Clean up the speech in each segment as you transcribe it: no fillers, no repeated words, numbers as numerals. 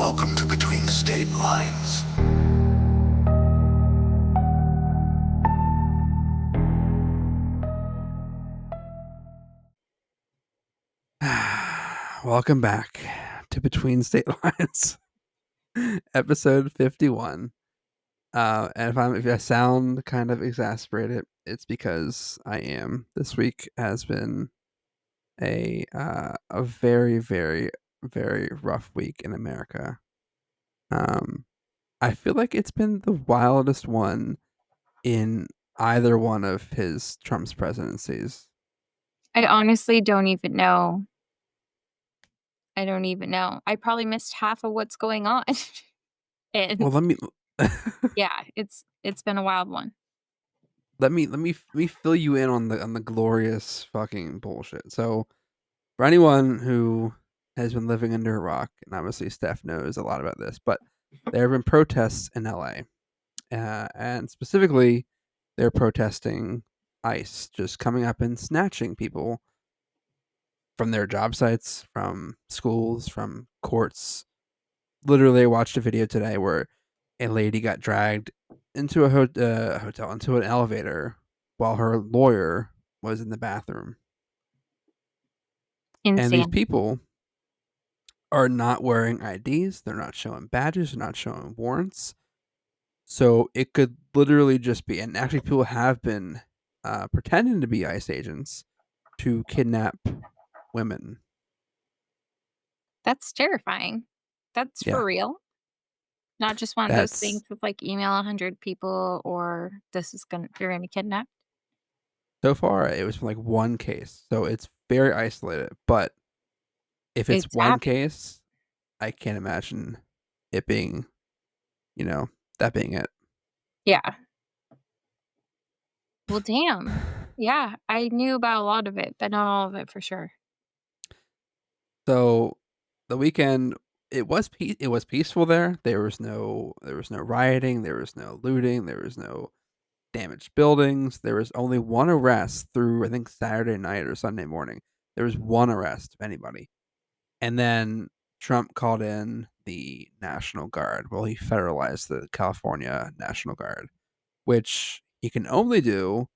Welcome to Between State Lines. Welcome back to Between State Lines, episode 51. And if I sound kind of exasperated, it's because I am. This week has been a very, very, very rough week in America. I feel like it's been the wildest one in either one of Trump's presidencies. I honestly don't even know. I don't even know. I probably missed half of what's going on. And Well, let me yeah, it's been a wild one. let me fill you in on the glorious fucking bullshit. So, for anyone who has been living under a rock, and obviously Steph knows a lot about this, but there have been protests in LA, and specifically, they're protesting ICE just coming up and snatching people from their job sites, from schools, from courts. Literally, I watched a video today where a lady got dragged into a hotel, into an elevator, while her lawyer was in the bathroom. And these Insane. people are not wearing IDs. They're not showing badges. They're not showing warrants. So it could literally just be, and actually, people have been pretending to be ICE agents to kidnap women. That's terrifying. That's Yeah, for real. Not just one of those that's things with like email 100 people or you're gonna kidnap. so far it was like one case. So it's very isolated. But if it's It's one happening. case, I can't imagine it being, that being it. Yeah. Well, damn. Yeah, I knew about a lot of it, but not all of it for sure. So the weekend it was peaceful there. There was no rioting, there was no looting, there was no damaged buildings. There was only one arrest through I think Saturday night or Sunday morning. There was one arrest of anybody. And then Trump called in the National Guard. Well, he federalized the California National Guard, which he can only do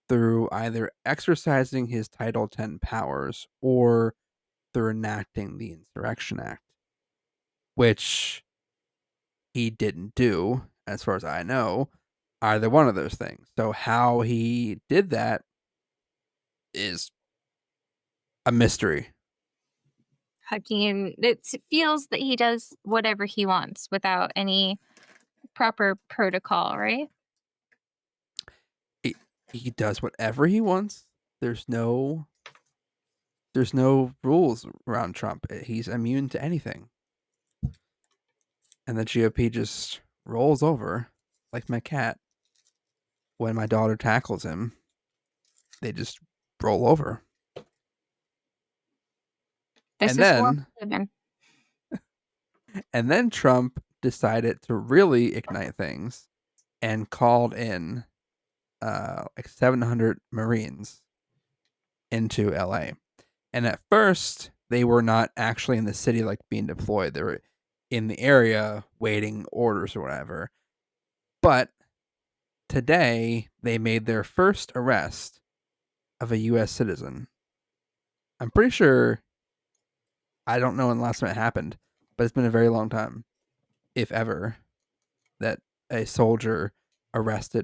through either exercising his Title 10 powers or through enacting the Insurrection Act, which he didn't do, as far as I know, either one of those things. So how he did that is a mystery. It feels that he does whatever he wants without any proper protocol, right? He does whatever he wants. There's no rules around Trump. He's immune to anything. And the GOP just rolls over like my cat when my daughter tackles him. They just roll over. This And is what then we live in. and then Trump decided to really ignite things and called in like 700 Marines into LA. And at first, they were not actually in the city like being deployed. They were in the area waiting orders or whatever. But today, they made their first arrest of a US citizen. I'm pretty sure, I don't know when the last time it happened, but it's been a very long time, if ever, that a soldier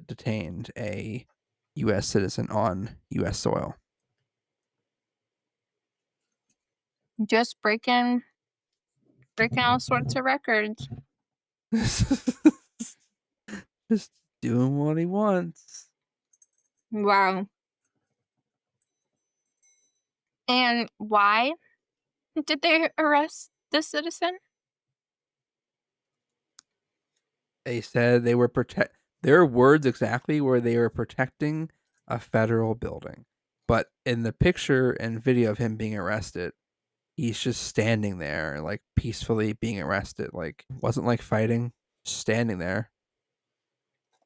detained a US citizen on US soil. Just breaking all sorts of records. Just doing what he wants. Wow. And why did they arrest the citizen? They said they were their words exactly were they were protecting a federal building. But in the picture and video of him being arrested, he's just standing there, like peacefully being arrested. Like wasn't like fighting, standing there,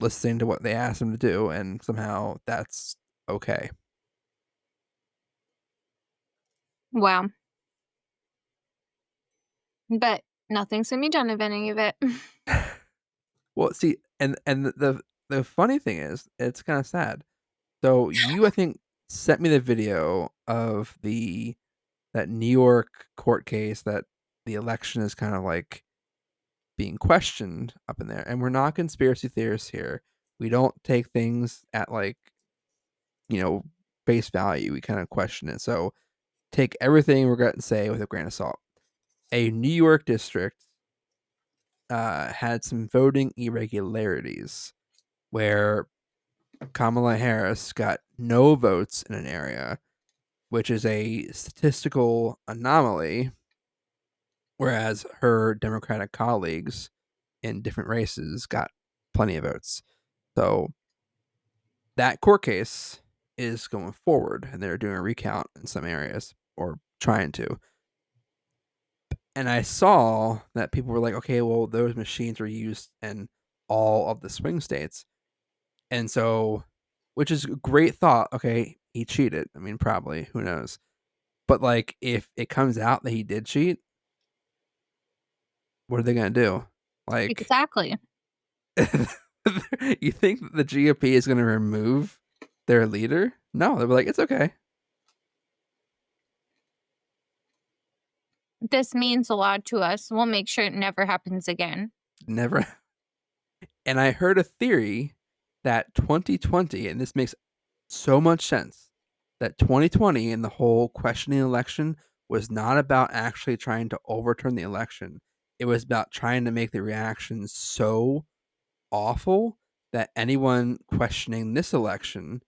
listening to what they asked him to do, and somehow that's okay. Wow. But Nothing's gonna be done of any of it. Well, see, and the funny thing is, it's kinda sad. So you, I think, sent me the video of that New York court case that the election is kinda, like, being questioned up in there, and we're not conspiracy theorists here. We don't take things at, like, you know, face value, we kinda question it, so take everything we're gonna say with a grain of salt. A New York district, had some voting irregularities where Kamala Harris got no votes in an area, which is a statistical anomaly, whereas her Democratic colleagues in different races got plenty of votes. So that court case is going forward, and they're doing a recount in some areas or trying to. And I saw that people were like, okay, well, those machines were used in all of the swing states. And so, which is a great thought. Okay, he cheated. I mean, probably, who knows? But like, if it comes out that he did cheat, what are they gonna do? Like, Exactly. you think that the GOP is gonna remove their leader? No, they'll be like, it's okay. This means a lot to us. We'll make sure it never happens again. Never. And I heard a theory that 2020, and this makes so much sense, that 2020 and the whole questioning election was not about actually trying to overturn the election. It was about trying to make the reactions so awful that anyone questioning this election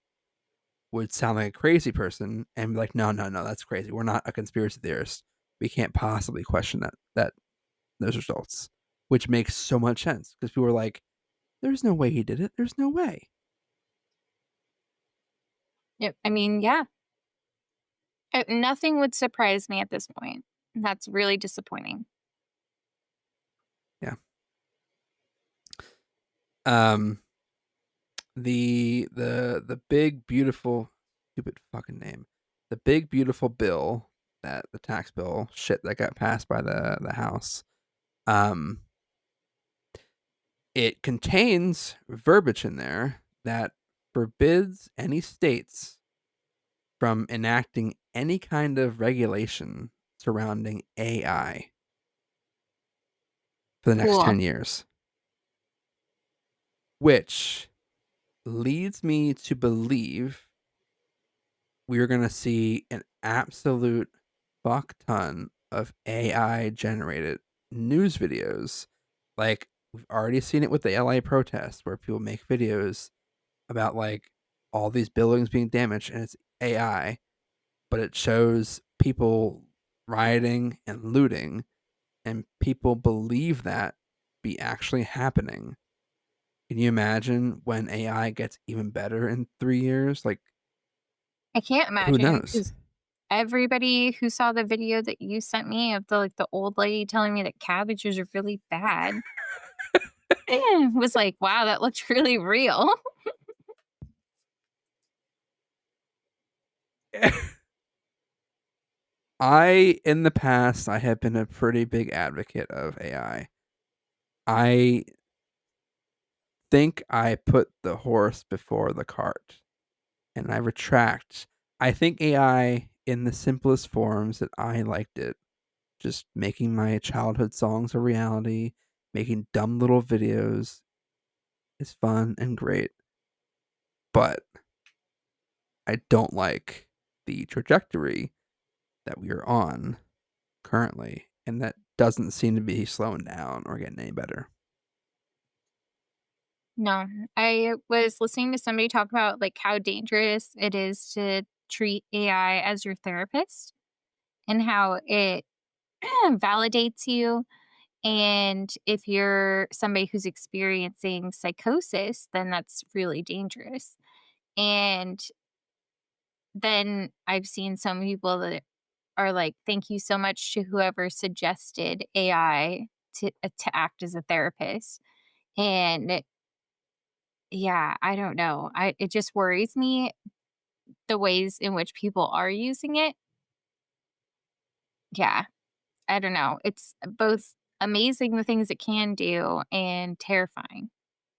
would sound like a crazy person and be like, no, no, no, that's crazy. We're not a conspiracy theorist. We can't possibly question that those results, which makes so much sense because people were like, there's no way he did it. There's no way. Yep. I mean, yeah. Nothing would surprise me at this point. That's really disappointing. Yeah. Um the big beautiful stupid fucking name. The big beautiful bill, that the tax bill shit that got passed by the House. Um it contains verbiage in there that forbids any states from enacting any kind of regulation surrounding AI for the next Cool. 10 years, which leads me to believe we are going to see an absolute fuck ton of AI generated news videos. Like, we've already seen it with the LA protests where people make videos about like all these buildings being damaged and it's AI, but it shows people rioting and looting, and people believe that be actually happening. Can you imagine when AI gets even better in 3 years? Like, I can't who imagine knows? because everybody who saw the video that you sent me of the old lady telling me that cabbages are really bad was like, wow, that looked really real. In the past, I have been a pretty big advocate of AI. I think I put the horse before the cart, and I retract. I think AI, in the simplest forms that I liked it, just making my childhood songs a reality, making dumb little videos, is fun and great. But I don't like the trajectory that we are on currently, and that doesn't seem to be slowing down or getting any better. No, I was listening to somebody talk about like how dangerous it is to treat AI as your therapist and how it validates you. And if you're somebody who's experiencing psychosis, then that's really dangerous. And then I've seen some people that are like, thank you so much to whoever suggested AI to act as a therapist. And yeah, I don't know. It just worries me the ways in which people are using it. Yeah, I don't know. It's both amazing the things it can do and terrifying.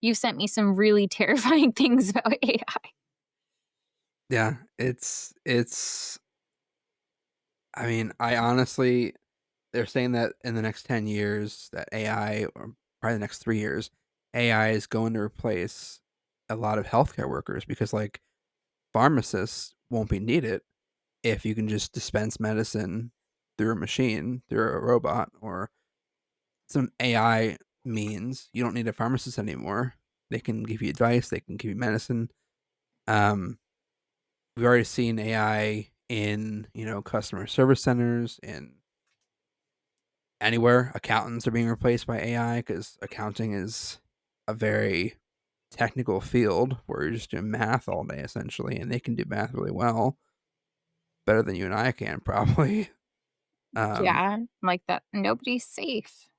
You sent me some really terrifying things about AI. Yeah, it's I mean, I honestly they're saying that in the next 10 years that AI or probably the next 3 years, AI is going to replace a lot of healthcare workers because like pharmacists won't be needed if you can just dispense medicine through a machine, through a robot or some AI means. You don't need a pharmacist anymore. They can give you advice, they can give you medicine. Um we've already seen AI in, customer service centers and anywhere. Accountants are being replaced by AI because accounting is a very technical field where you're just doing math all day essentially, and they can do math really well, better than you and I can probably. Um, Yeah, like that. Nobody's safe.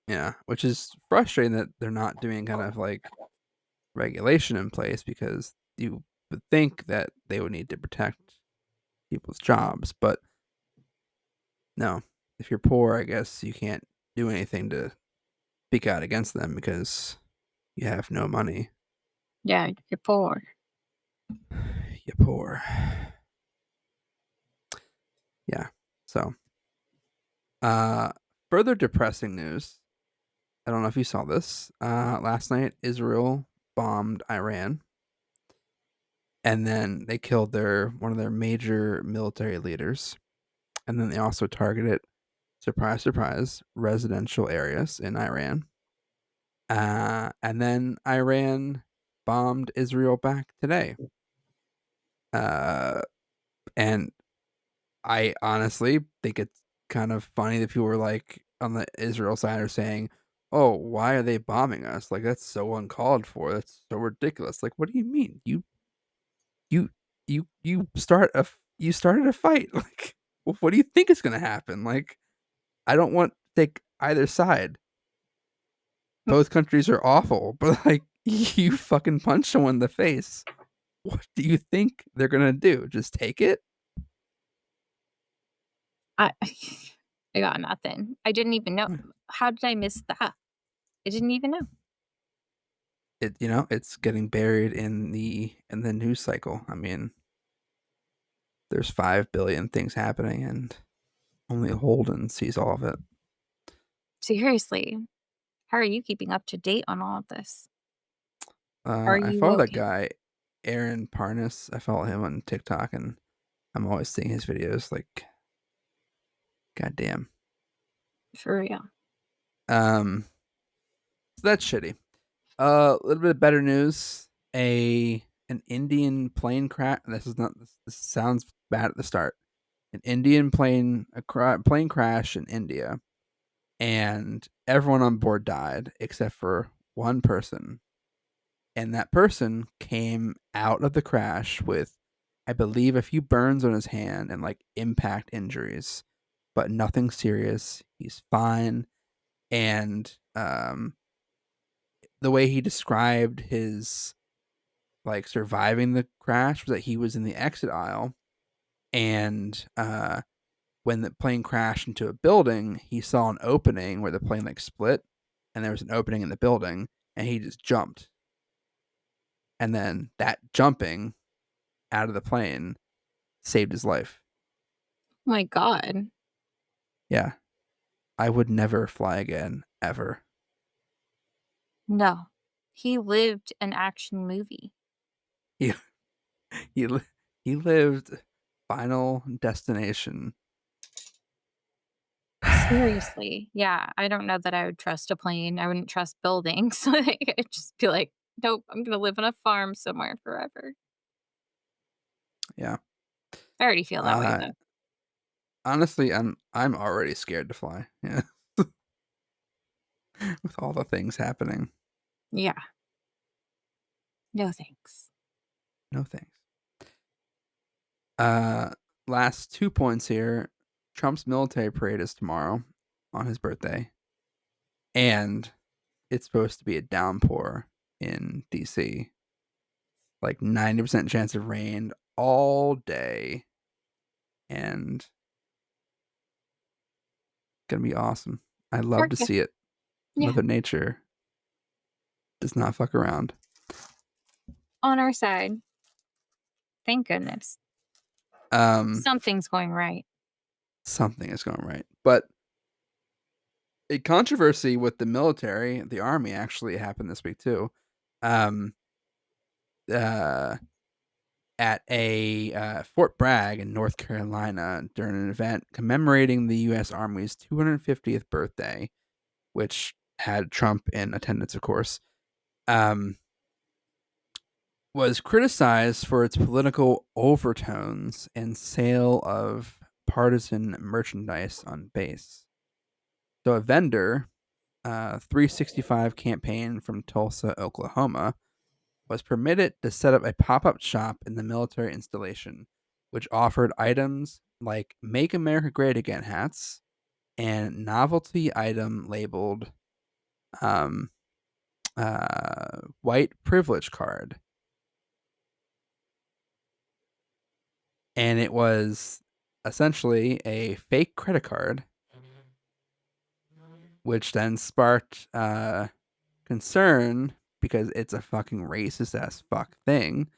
yeah, which is frustrating that they're not doing kind of like regulation in place because you would think that they would need to protect people's jobs, but no. If you're poor, I guess you can't do anything to speak out against them because you have no money. Yeah, you're poor. You're poor. Yeah. So, uh, further depressing news. I don't know if you saw this. Last night, Israel bombed Iran, and then they killed one of their major military leaders, and then they also targeted, surprise, surprise, residential areas in Iran. And then Iran bombed Israel back today. Uh, and I honestly think it's kind of funny that people were like on the Israel side are saying, "Oh, why are they bombing us? Like that's so uncalled for. That's so ridiculous." Like, what do you mean? You you started a fight. Like, what do you think is going to happen? Like, I don't want to take either side. Both countries are awful, but like you fucking punch someone in the face. What do you think they're going to do? Just take it? I I got nothing. I didn't even know. How did I miss that? I didn't even know. It's getting buried in the news cycle. I mean, there's 5 billion things happening and only Holden sees all of it. Seriously, how are you keeping up to date on all of this? Are I you follow that okay? guy Aaron Parnas. I follow him on TikTok and I'm always seeing his videos like goddamn. For real. um so that's shitty. A little bit of better news. An Indian plane crash. This is not this sounds bad at the start. An Indian plane crash in India, and everyone on board died except for one person. And that person came out of the crash with, I believe, a few burns on his hand and like impact injuries, but nothing serious. He's fine. And the way he described his like surviving the crash was that he was in the exit aisle, and when the plane crashed into a building, he saw an opening where the plane like split, and there was an opening in the building, and he just jumped. And then that jumping out of the plane saved his life. My God. Yeah, I would never fly again ever. No. He lived an action movie. He he he lived Final Destination. Seriously. Yeah. I don't know that I would trust a plane. I wouldn't trust buildings. Like, I'd just be like, nope, I'm going to live on a farm somewhere forever. Yeah. I already feel that way, Uh, though. Honestly, I'm already scared to fly. Yeah, with all the things happening. Yeah. No thanks. No thanks. Uh, Last 2 points here. Trump's military parade is tomorrow on his birthday, and it's supposed to be a downpour in DC. Like 90% chance of rain all day, and gonna be awesome. I love to Okay. see it. Yeah. Mother Nature does not fuck around. On our side. Thank goodness. Something's going right. Something is going right. But a controversy with the military, the army, actually happened this week too. Um, uh, at a Fort Bragg in North Carolina during an event commemorating the U.S. Army's 250th birthday, which had Trump in attendance, of course, was criticized for its political overtones and sale of partisan merchandise on base. So a vendor, 365 campaign from Tulsa, Oklahoma, was permitted to set up a pop-up shop in the military installation, which offered items like Make America Great Again hats and novelty item labeled um, white privilege card. And it was essentially a fake credit card, which then sparked concern because it's a fucking racist ass fuck thing.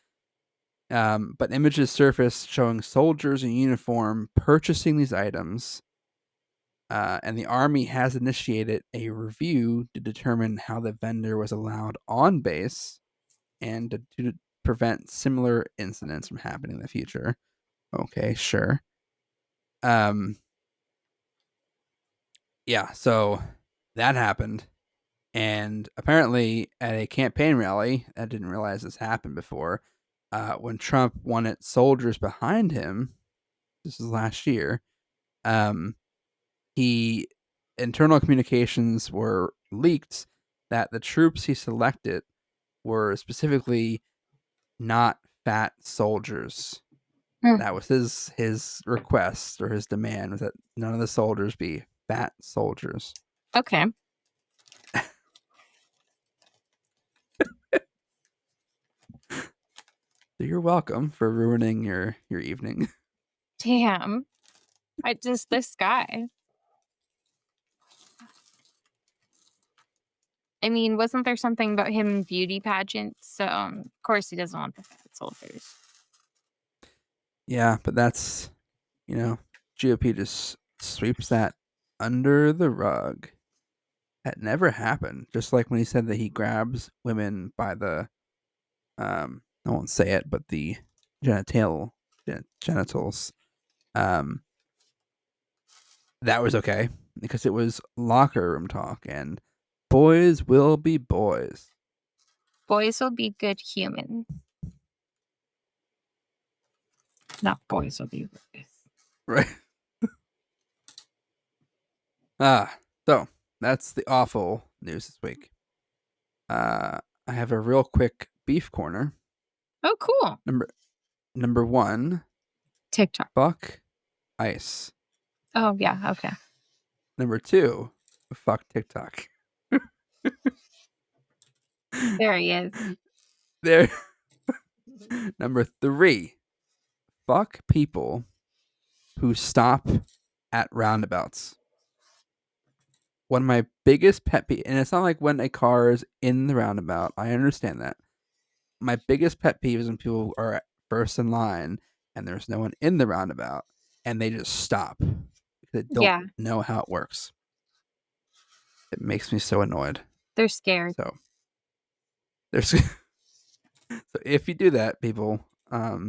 But images surfaced showing soldiers in uniform purchasing these items, and the army has initiated a review to determine how the vendor was allowed on base and to prevent similar incidents from happening in the future. Okay, sure. Yeah, so that happened. And apparently, at a campaign rally, I didn't realize this happened before. When Trump wanted soldiers behind him, this is last year. He internal communications were leaked that the troops he selected were specifically not fat soldiers. Mm. That was his request or his demand was that none of the soldiers be fat soldiers. Okay. So you're welcome for ruining your evening. Damn. This guy. I mean, wasn't there something about him in beauty pageants? So, of course, he doesn't want the fat soldiers. Yeah, but that's, GOP just sweeps that under the rug. That never happened. Just like when he said that he grabs women by the, I won't say it, but the genitals. That was okay because it was locker room talk, and boys will be boys. Boys will be good humans. Not boys will be boys. Right. So that's the awful news this week. I have a real quick beef corner. Oh, cool. Number one, TikTok. fuck ICE. Oh, yeah. Okay. Number two, fuck TikTok. There he is. There. Number three, fuck people who stop at roundabouts. One of my biggest pet peeves, and it's not like when a car is in the roundabout. I understand that. My biggest pet peeve is when people are first in line and there's no one in the roundabout and they just stop because they don't know how it works. It makes me so annoyed. They're scared. So if you do that, people, fuck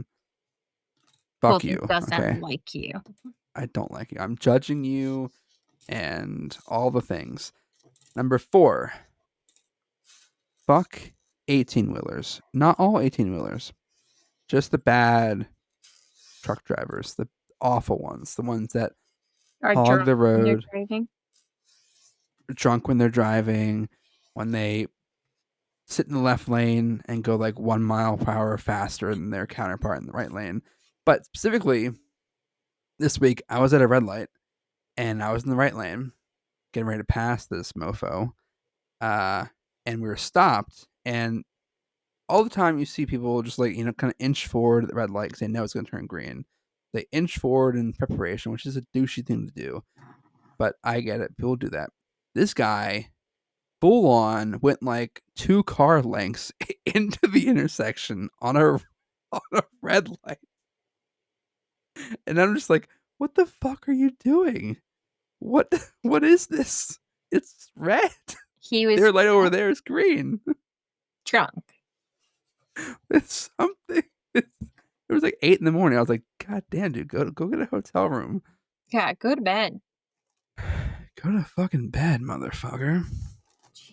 Colton you. Doesn't like you. I don't like you. I'm judging you and all the things. Number four, fuck 18-wheelers. Not all 18-wheelers. Just the bad truck drivers, the awful ones, the ones that hog the road, drunk when they're driving, when they sit in the left lane and go like 1 mile per hour faster than their counterpart in the right lane. But specifically, this week I was at a red light and I was in the right lane, getting ready to pass this mofo, and we were stopped. And all the time you see people just like kind of inch forward at the red light because they know it's going to turn green. They inch forward in preparation, which is a douchey thing to do. But I get it. People do that. This guy full on went like 2 car lengths into the intersection on a red light. And I'm just like, what the fuck are you doing? What is this? It's red. He was Their light over there is green. drunk. It's something. It was like 8 in the morning. I was like, God damn, dude, go get a hotel room. Yeah, go to bed. Go to fucking bed, motherfucker.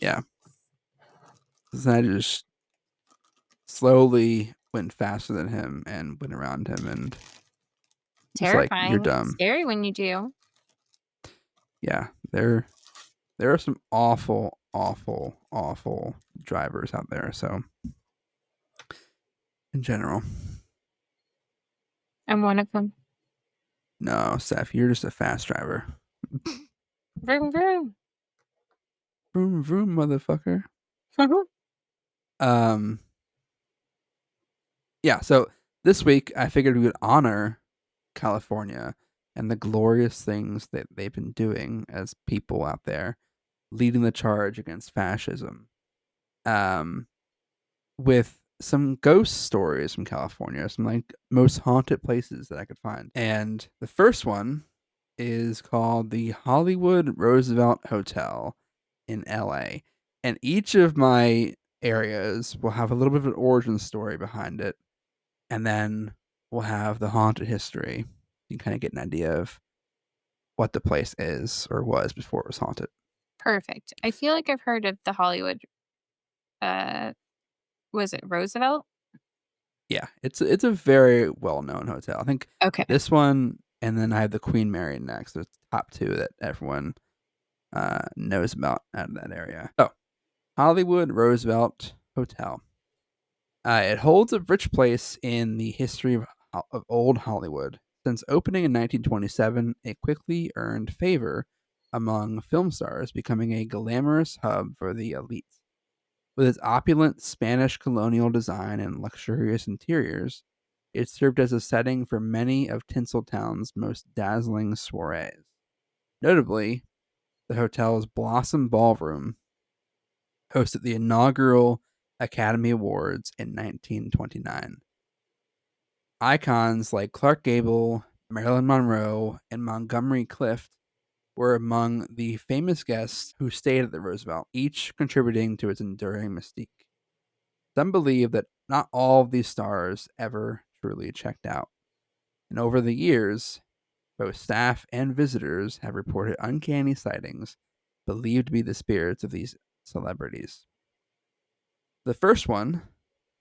Yeah. Then I just slowly went faster than him and went around him and it's like, Terrifying. you're dumb. Scary when you do. Yeah, there are some awful, awful, awful drivers out there. So, in general, I'm one of them. no, Steph, you're just a fast driver. Vroom vroom. Vroom vroom, motherfucker. Yeah. So this week, I figured we would honor California and the glorious things that they've been doing as people out there, leading the charge against fascism. With some ghost stories from California, some like most haunted places that I could find. And the first one is called the Hollywood Roosevelt Hotel in LA. And each of my areas will have a little bit of an origin story behind it. And then we'll have the haunted history. You can kind of get an idea of what the place is or was before it was haunted. Perfect. I feel like I've heard of the Hollywood. Was it Roosevelt? Yeah, it's a very well known hotel. I think Okay. this one, and then I have the Queen Mary next. There's the top two that everyone knows about out of that area. Oh, Hollywood Roosevelt Hotel. It holds a rich place in the history of old Hollywood. Since opening in 1927, it quickly earned favor among film stars, becoming a glamorous hub for the elite. With its opulent Spanish colonial design and luxurious interiors, it served as a setting for many of Tinseltown's most dazzling soirees. Notably, the hotel's Blossom Ballroom hosted the inaugural Academy Awards in 1929. Icons like Clark Gable, Marilyn Monroe, and Montgomery Clift were among the famous guests who stayed at the Roosevelt, each contributing to its enduring mystique. Some believe that not all of these stars ever truly checked out, and over the years, both staff and visitors have reported uncanny sightings believed to be the spirits of these celebrities. The first one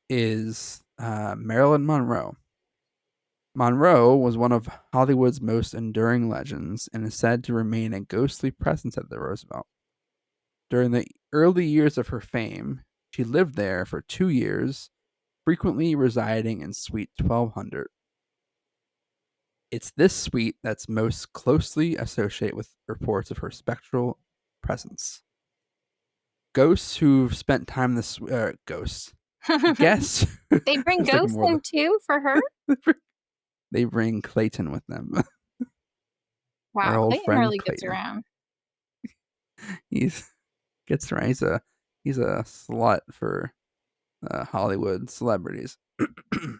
is Marilyn Monroe. Monroe was one of Hollywood's most enduring legends and is said to remain a ghostly presence at the Roosevelt. During the early years of her fame, she lived there for 2 years, frequently residing in Suite 1200. It's this suite that's most closely associated with reports of her spectral presence. Ghosts who've spent time in the ghosts. Guests. They bring It's like ghosts more in too for her? They bring Clayton with them. Our Wow, old Clayton friend really gets Clayton. around. Gets around. He's a slut for Hollywood celebrities.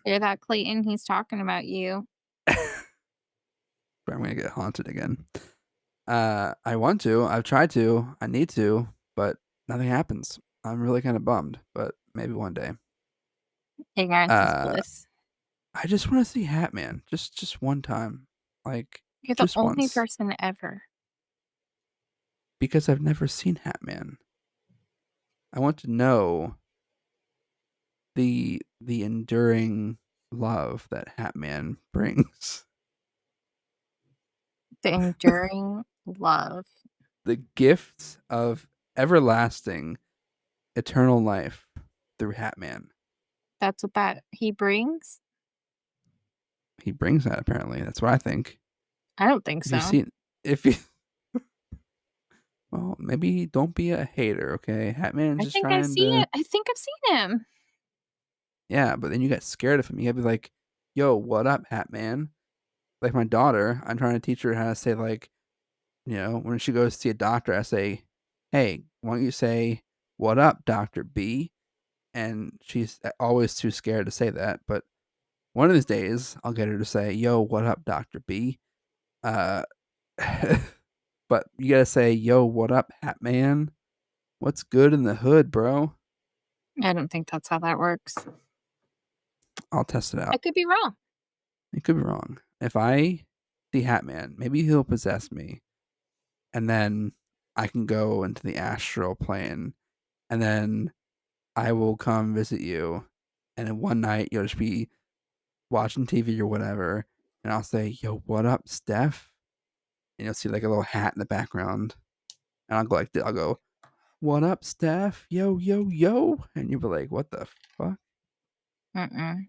Hear that, Clayton? He's talking about you. But I'm gonna get haunted again. I want to. I've tried to. I need to, but nothing happens. I'm really kind of bummed, but maybe one day. Ignorance is bliss. I just want to see Hat Man, just one time, like You're the just only once, person ever. because I've never seen Hat Man. I want to know the enduring love that Hat Man brings. The enduring love. The gifts of everlasting, eternal life through Hat Man. That's what he brings? He brings that, apparently. That's what I think. I don't think If so. you see, if you, well, maybe don't be a hater, okay? Hat Man I just think I've trying seen to, it. I think I've seen him. yeah. But then you got scared of him. You gotta be like, "Yo, what up, Hat Man?" Like my daughter, I'm trying to teach her how to say, like, when she goes to see a doctor, I say, hey, why don't you say, what up, Dr. B? And she's always too scared to say that. But one of these days, I'll get her to say, yo, what up, Dr. B? Uh, but you gotta say, yo, what up, Hat Man? What's good in the hood, bro? I don't think that's how that works. I'll test it I out. could be wrong. It could be wrong. If I see Hat Man, maybe he'll possess me. And then I can go into the astral plane. And then I will come visit you. And then one night you'll just be watching TV or whatever. And I'll say, yo, what up, Steff? And you'll see like a little hat in the background. And I'll go like, I'll go, what up, Steff? Yo, yo, yo. And you'll be like, what the fuck? Mm-mm.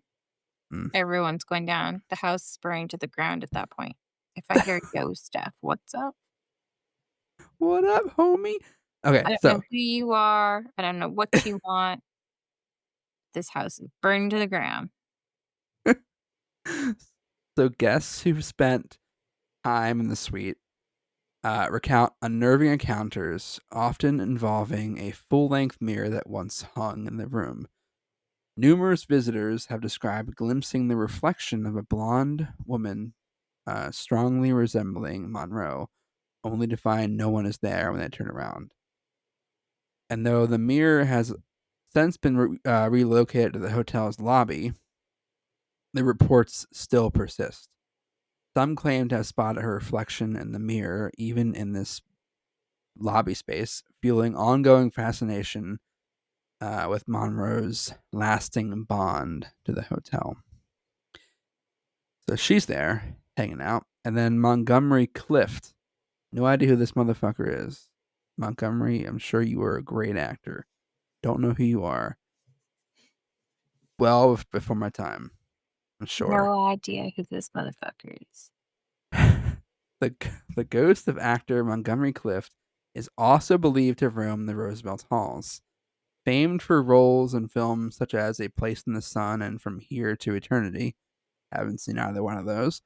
Mm. Everyone's going down. The house is burning to the ground at that point. If I hear yo stuff, what's up? What up, homie? Okay, I don't know so who you are. I don't know what you want. This house is burning to the ground. so guests who've spent time in the suite recount unnerving encounters, often involving a full-length mirror that once hung in the room. Numerous visitors have described glimpsing the reflection of a blonde woman strongly resembling Monroe, only to find no one is there when they turn around. And though the mirror has since been relocated to the hotel's lobby, the reports still persist. Some claim to have spotted her reflection in the mirror, even in this lobby space, fueling ongoing fascination with Monroe's lasting bond to the hotel. So she's there, hanging out. And then Montgomery Clift. No idea who this motherfucker is. Montgomery, I'm sure you were a great actor. Don't know who you are. Well, before my time, I'm sure. No idea who this motherfucker is. The ghost of actor Montgomery Clift is also believed to roam the Roosevelt halls. Famed for roles in films such as A Place in the Sun and From Here to Eternity, haven't seen either one of those,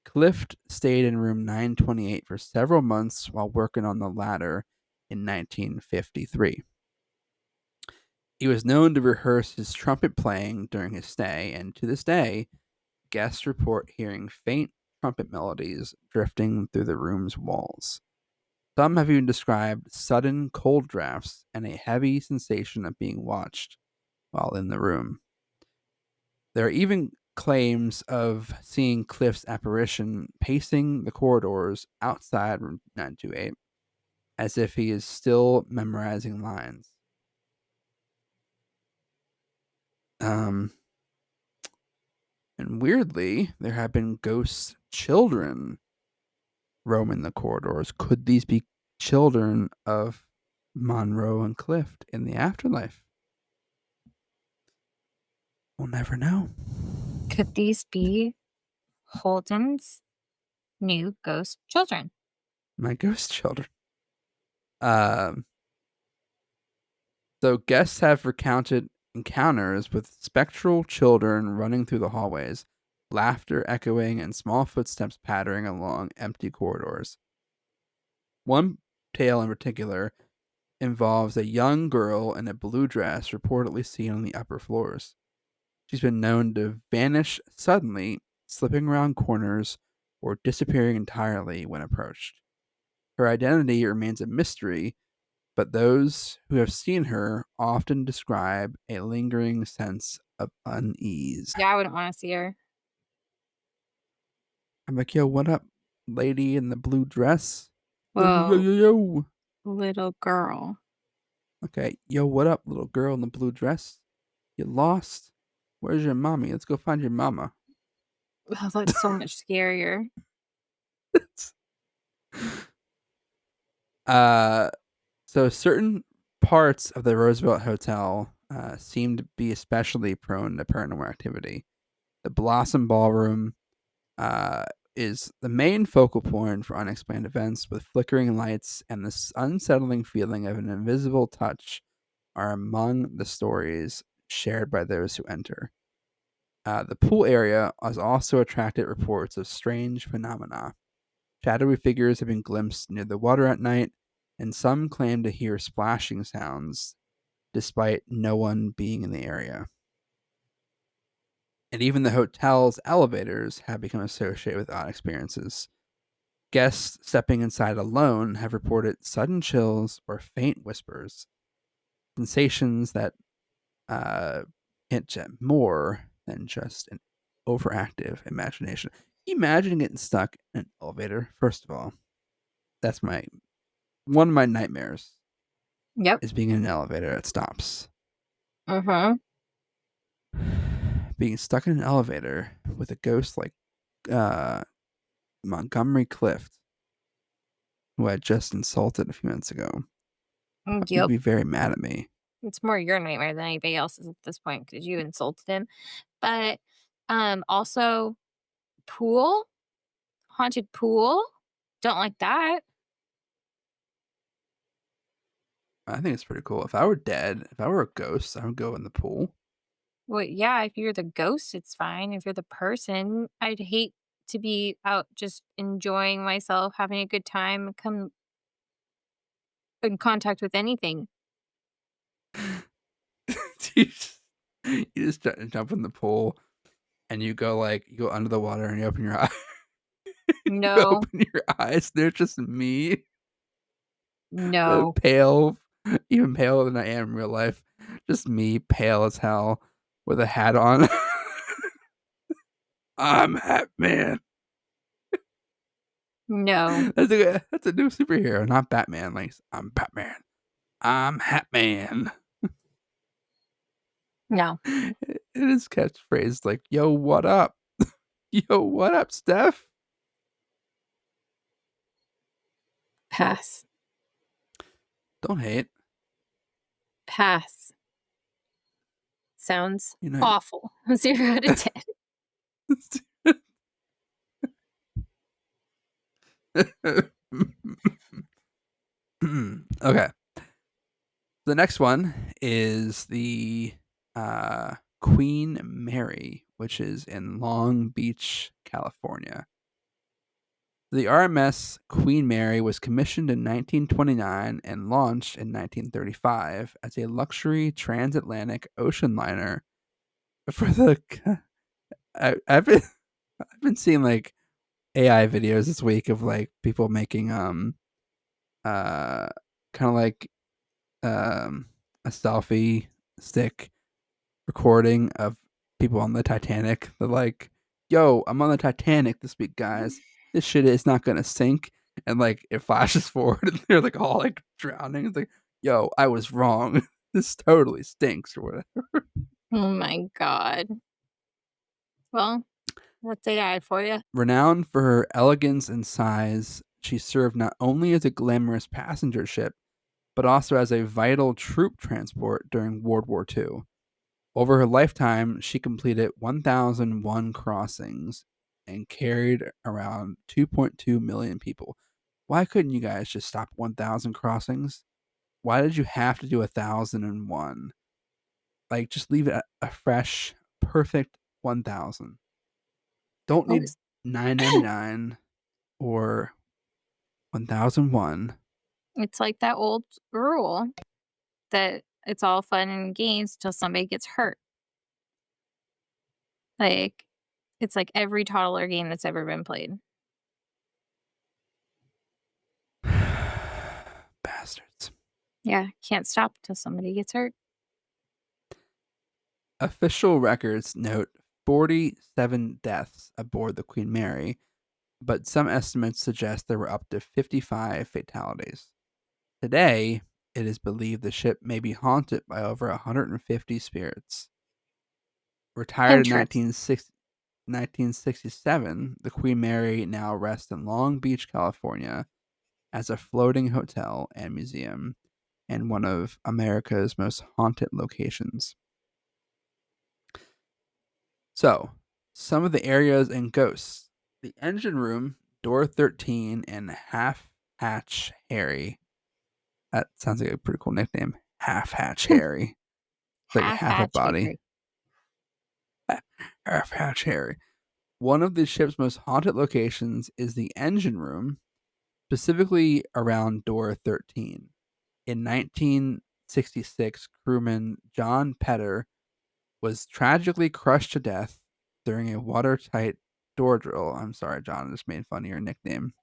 Clift stayed in room 928 for several months while working on the latter in 1953. He was known to rehearse his trumpet playing during his stay, and to this day, guests report hearing faint trumpet melodies drifting through the room's walls. Some have even described sudden cold drafts and a heavy sensation of being watched while in the room. There are even claims of seeing Clift's apparition pacing the corridors outside room 928 as if he is still memorizing lines. And weirdly, there have been ghost children roaming the corridors. Could these be children of Monroe and Clift in the afterlife? We'll never know. Could these be Holden's new ghost children? My ghost children. So guests have recounted encounters with spectral children running through the hallways, laughter echoing and small footsteps pattering along empty corridors. One tale in particular involves a young girl in a blue dress reportedly seen on the upper floors. She's been known to vanish suddenly, slipping around corners or disappearing entirely when approached. Her identity remains a mystery, but those who have seen her often describe a lingering sense of unease. Yeah, I wouldn't want to see her. I'm like, yo, what up, lady in the blue dress? Yo, Whoa, yo, yo, yo. little girl. Okay, yo, what up, little girl in the blue dress? You lost? Where's your mommy? Let's go find your mama. Oh, that's so much scarier. So certain parts of the Roosevelt Hotel seem to be especially prone to paranormal activity. The Blossom Ballroom is the main focal point for unexplained events, with flickering lights and this unsettling feeling of an invisible touch are among the stories shared by those who enter. The pool area has also attracted reports of strange phenomena. Shadowy figures have been glimpsed near the water at night, and some claim to hear splashing sounds despite no one being in the area. And even the hotel's elevators have become associated with odd experiences. Guests stepping inside alone have reported sudden chills or faint whispers, sensations that hint at more than just an overactive imagination. Imagine getting stuck in an elevator, first of all. That's one of my nightmares Yep. is being in an elevator that stops. Mm-hmm. Being stuck in an elevator with a ghost like Montgomery Clift, who I just insulted a few minutes ago. He'd Yep. be very mad at me. It's more your nightmare than anybody else's at this point because you insulted him. But also pool, haunted pool. Don't like that. I think it's pretty cool. If I were dead, if I were a ghost, I would go in the pool. Well, yeah, if you're the ghost, it's fine. If you're the person, I'd hate to be out just enjoying myself, having a good time, come in contact with anything. you just, you just jump in the pool and you go under the water and you open your eyes. You No, open your eyes. They're just me, no, pale, even paler than I am in real life. Just me, pale as hell, with a hat on. I'm Hat Man. no, That's a new superhero, not Batman. Like I'm Batman. I'm Hat Man. no. It is catchphrase like "Yo, what up? Yo, what up, Steph?" Pass, Don't hate. pass. Sounds You know. awful. 0 out of 10. Okay. The next one is the Queen Mary, which is in Long Beach, California. The RMS Queen Mary was commissioned in 1929 and launched in 1935 as a luxury transatlantic ocean liner for the. I've been seeing like AI videos this week of like people making kind of like a selfie stick recording of people on the Titanic. They're like, "Yo, I'm on the Titanic this week, guys. This shit is not gonna sink." And like it flashes forward, and they're like all like drowning. It's like, "Yo, I was wrong. This totally stinks," or whatever. Oh my god. Well, that's AI for you. Renowned for her elegance and size, she served not only as a glamorous passenger ship, but also as a vital troop transport during World War II. Over her lifetime, she completed 1,001 crossings and carried around 2.2 million people. Why couldn't you guys just stop 1,000 crossings? Why did you have to do 1,001? Like, just leave it a fresh, perfect 1,000. Don't Oh, need 999 or 1,001. it's like that old rule that it's all fun and games till somebody gets hurt. Like, it's like every toddler game that's ever been played. Bastards. Yeah, can't stop till somebody gets hurt. Official records note 47 deaths aboard the Queen Mary, but some estimates suggest there were up to 55 fatalities. Today, it is believed the ship may be haunted by over 150 spirits. Retired in Interest. 1967, the Queen Mary now rests in Long Beach, California, as a floating hotel and museum, and one of America's most haunted locations. So, some of the areas and ghosts. The engine room, door 13, and Half Hatch Harry. That sounds like a pretty cool nickname. Half Hatch Harry. Like Half half a hatch body. Half Hatch Harry. One of the ship's most haunted locations is the engine room, specifically around door 13. In 1966, crewman John Petter was tragically crushed to death during a watertight door drill. I'm sorry, John, I just made fun of your nickname.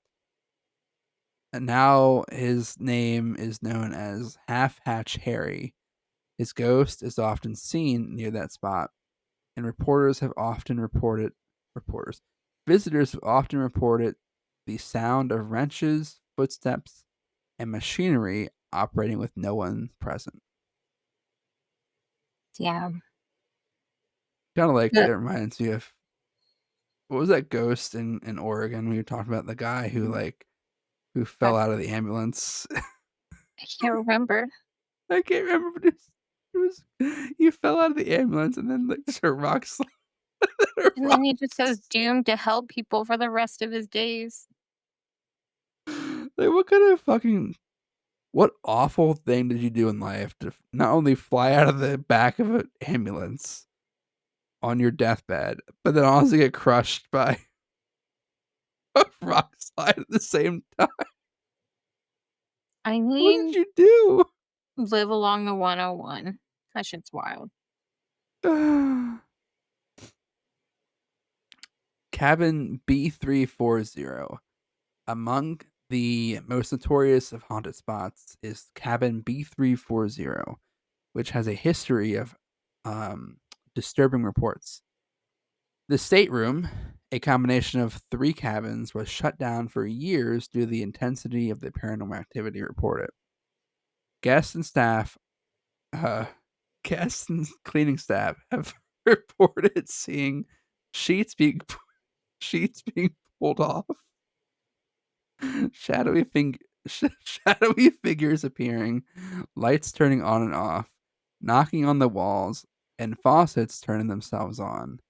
And now his name is known as Half Hatch Harry. His ghost is often seen near that spot, and visitors have often reported the sound of wrenches, footsteps, and machinery operating with no one present. Yeah. Kind of like The- it reminds me of what was that ghost in Oregon? We were talking about the guy who fell out of the ambulance. I can't remember. I can't remember, but it was he fell out of the ambulance and then like just a rock slide. And then he just was doomed to help people for the rest of his days. Like what awful thing did you do in life to not only fly out of the back of an ambulance on your deathbed, but then also get crushed by a rock slide at the same time? I What mean, did you do? live along the 101. That shit's wild. Cabin B340. Among the most notorious of haunted spots is Cabin B340, which has a history of disturbing reports. The stateroom, a combination of 3 cabins, was shut down for years due to the intensity of the paranormal activity reported. Guests and staff, guests and cleaning staff have reported seeing sheets being pulled off, shadowy shadowy figures appearing, lights turning on and off, knocking on the walls, and faucets turning themselves on.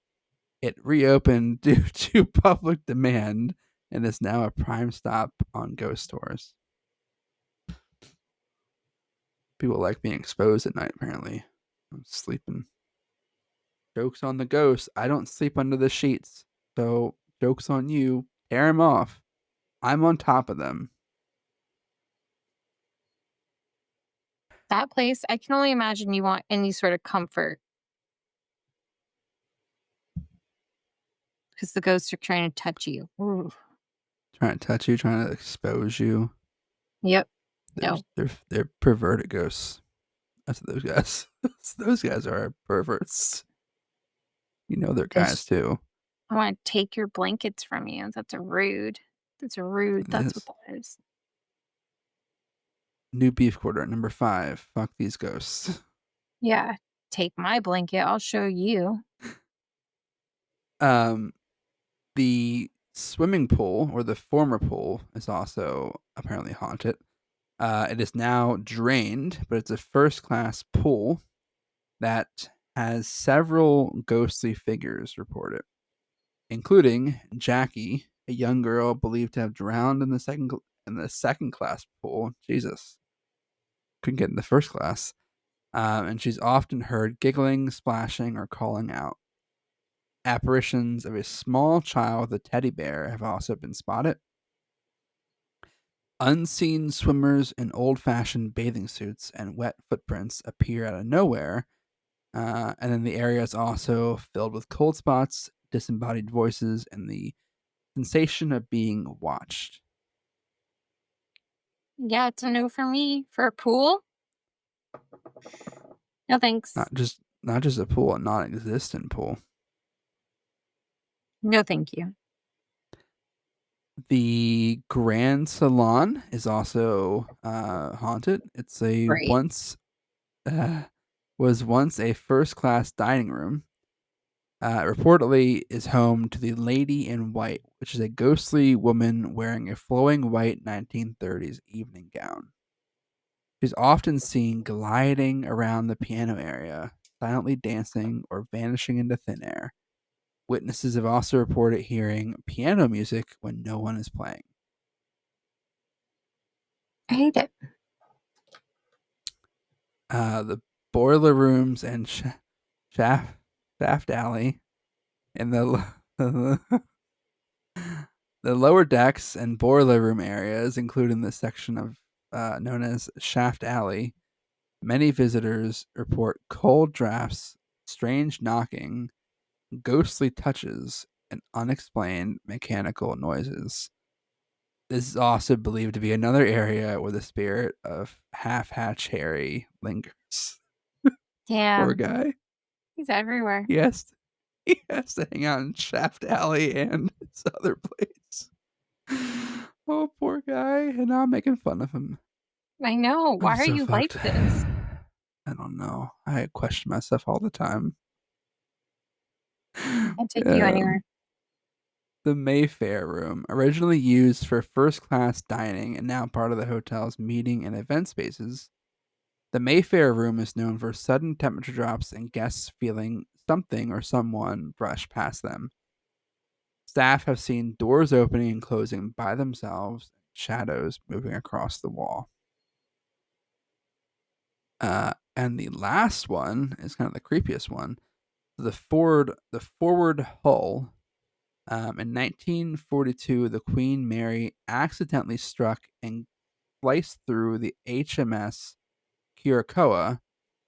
It reopened due to public demand and is now a prime stop on ghost tours. People like being exposed at night, apparently. I'm sleeping. Joke's on the ghost. I don't sleep under the sheets. So, joke's on you. Tear them off. I'm on top of them. That place, I can only imagine you want any sort of comfort. Because the ghosts are trying to touch you. Ooh. Trying to touch you, trying to expose you. Yep. No. They're perverted ghosts. That's what those guys. Those guys are perverts. You know they're guys too. I want to take your blankets from you. That's rude. That's rude. That's Yes. what that is. New beef quarter number 5. Fuck these ghosts. Yeah. Take my blanket. I'll show you. The swimming pool, or the former pool, is also apparently haunted. It is now drained, but it's a first-class pool that has several ghostly figures reported, including Jackie, a young girl believed to have drowned in the second class pool. Jesus, couldn't get in the first class, and she's often heard giggling, splashing, or calling out. Apparitions of a small child with a teddy bear have also been spotted. Unseen swimmers in old-fashioned bathing suits and wet footprints appear out of nowhere, and then the area is also filled with cold spots, disembodied voices, and the sensation of being watched. Yeah, it's a no for me. For a pool? No thanks. Not just a pool, a non-existent pool. No thank you. The Grand Salon is also haunted. It's Great. was once a first-class dining room. Reportedly is home to the Lady in White, which is a ghostly woman wearing a flowing white 1930s evening gown. She's often seen gliding around the piano area, silently dancing or vanishing into thin air. Witnesses have also reported hearing piano music when no one is playing. I hate it. The boiler rooms and shaft alley in the The lower decks and boiler room areas, including the section of known as Shaft Alley, many visitors report cold drafts, strange knocking, ghostly touches, and unexplained mechanical noises. This is also believed to be another area where the spirit of Half Hatch Harry lingers. Poor Damn, guy. he's everywhere. He has to hang out in Shaft Alley and this other place. Oh, poor guy. And now I'm making fun of him. I know. Why I'm are so you like fucked. this? I don't know. I question myself all the time. I'll take you anywhere. The Mayfair Room, originally used for first class dining and now part of the hotel's meeting and event spaces, the Mayfair Room is known for sudden temperature drops and guests feeling something or someone brush past them. Staff have seen doors opening and closing by themselves, shadows moving across the wall. And the last one is kind of the creepiest one. The forward hull. In 1942, the Queen Mary accidentally struck and sliced through the HMS Curacoa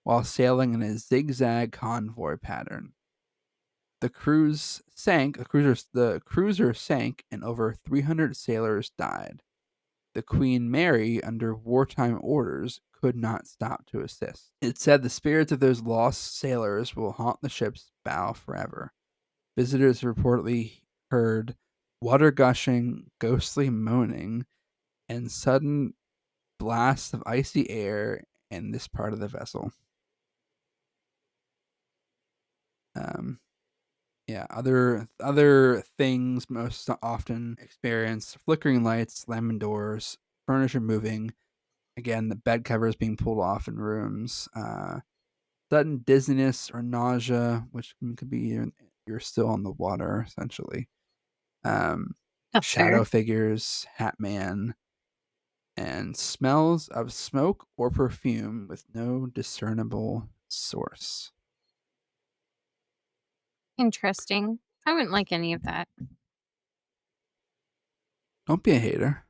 while sailing in a zigzag convoy pattern. The cruiser sank, and over 300 sailors died. The Queen Mary, under wartime orders, could not stop to assist. It said the spirits of those lost sailors will haunt the ship's bow forever. Visitors reportedly heard water gushing, ghostly moaning, and sudden blasts of icy air in this part of the vessel. Other things most often experienced: flickering lights, slamming doors, furniture moving. Again, the bed covers being pulled off in rooms. Sudden dizziness or nausea, which could be you're still on the water essentially. That's Shadow fair. figures, Hat Man, and smells of smoke or perfume with no discernible source. Interesting. I wouldn't like any of that. Don't be a hater.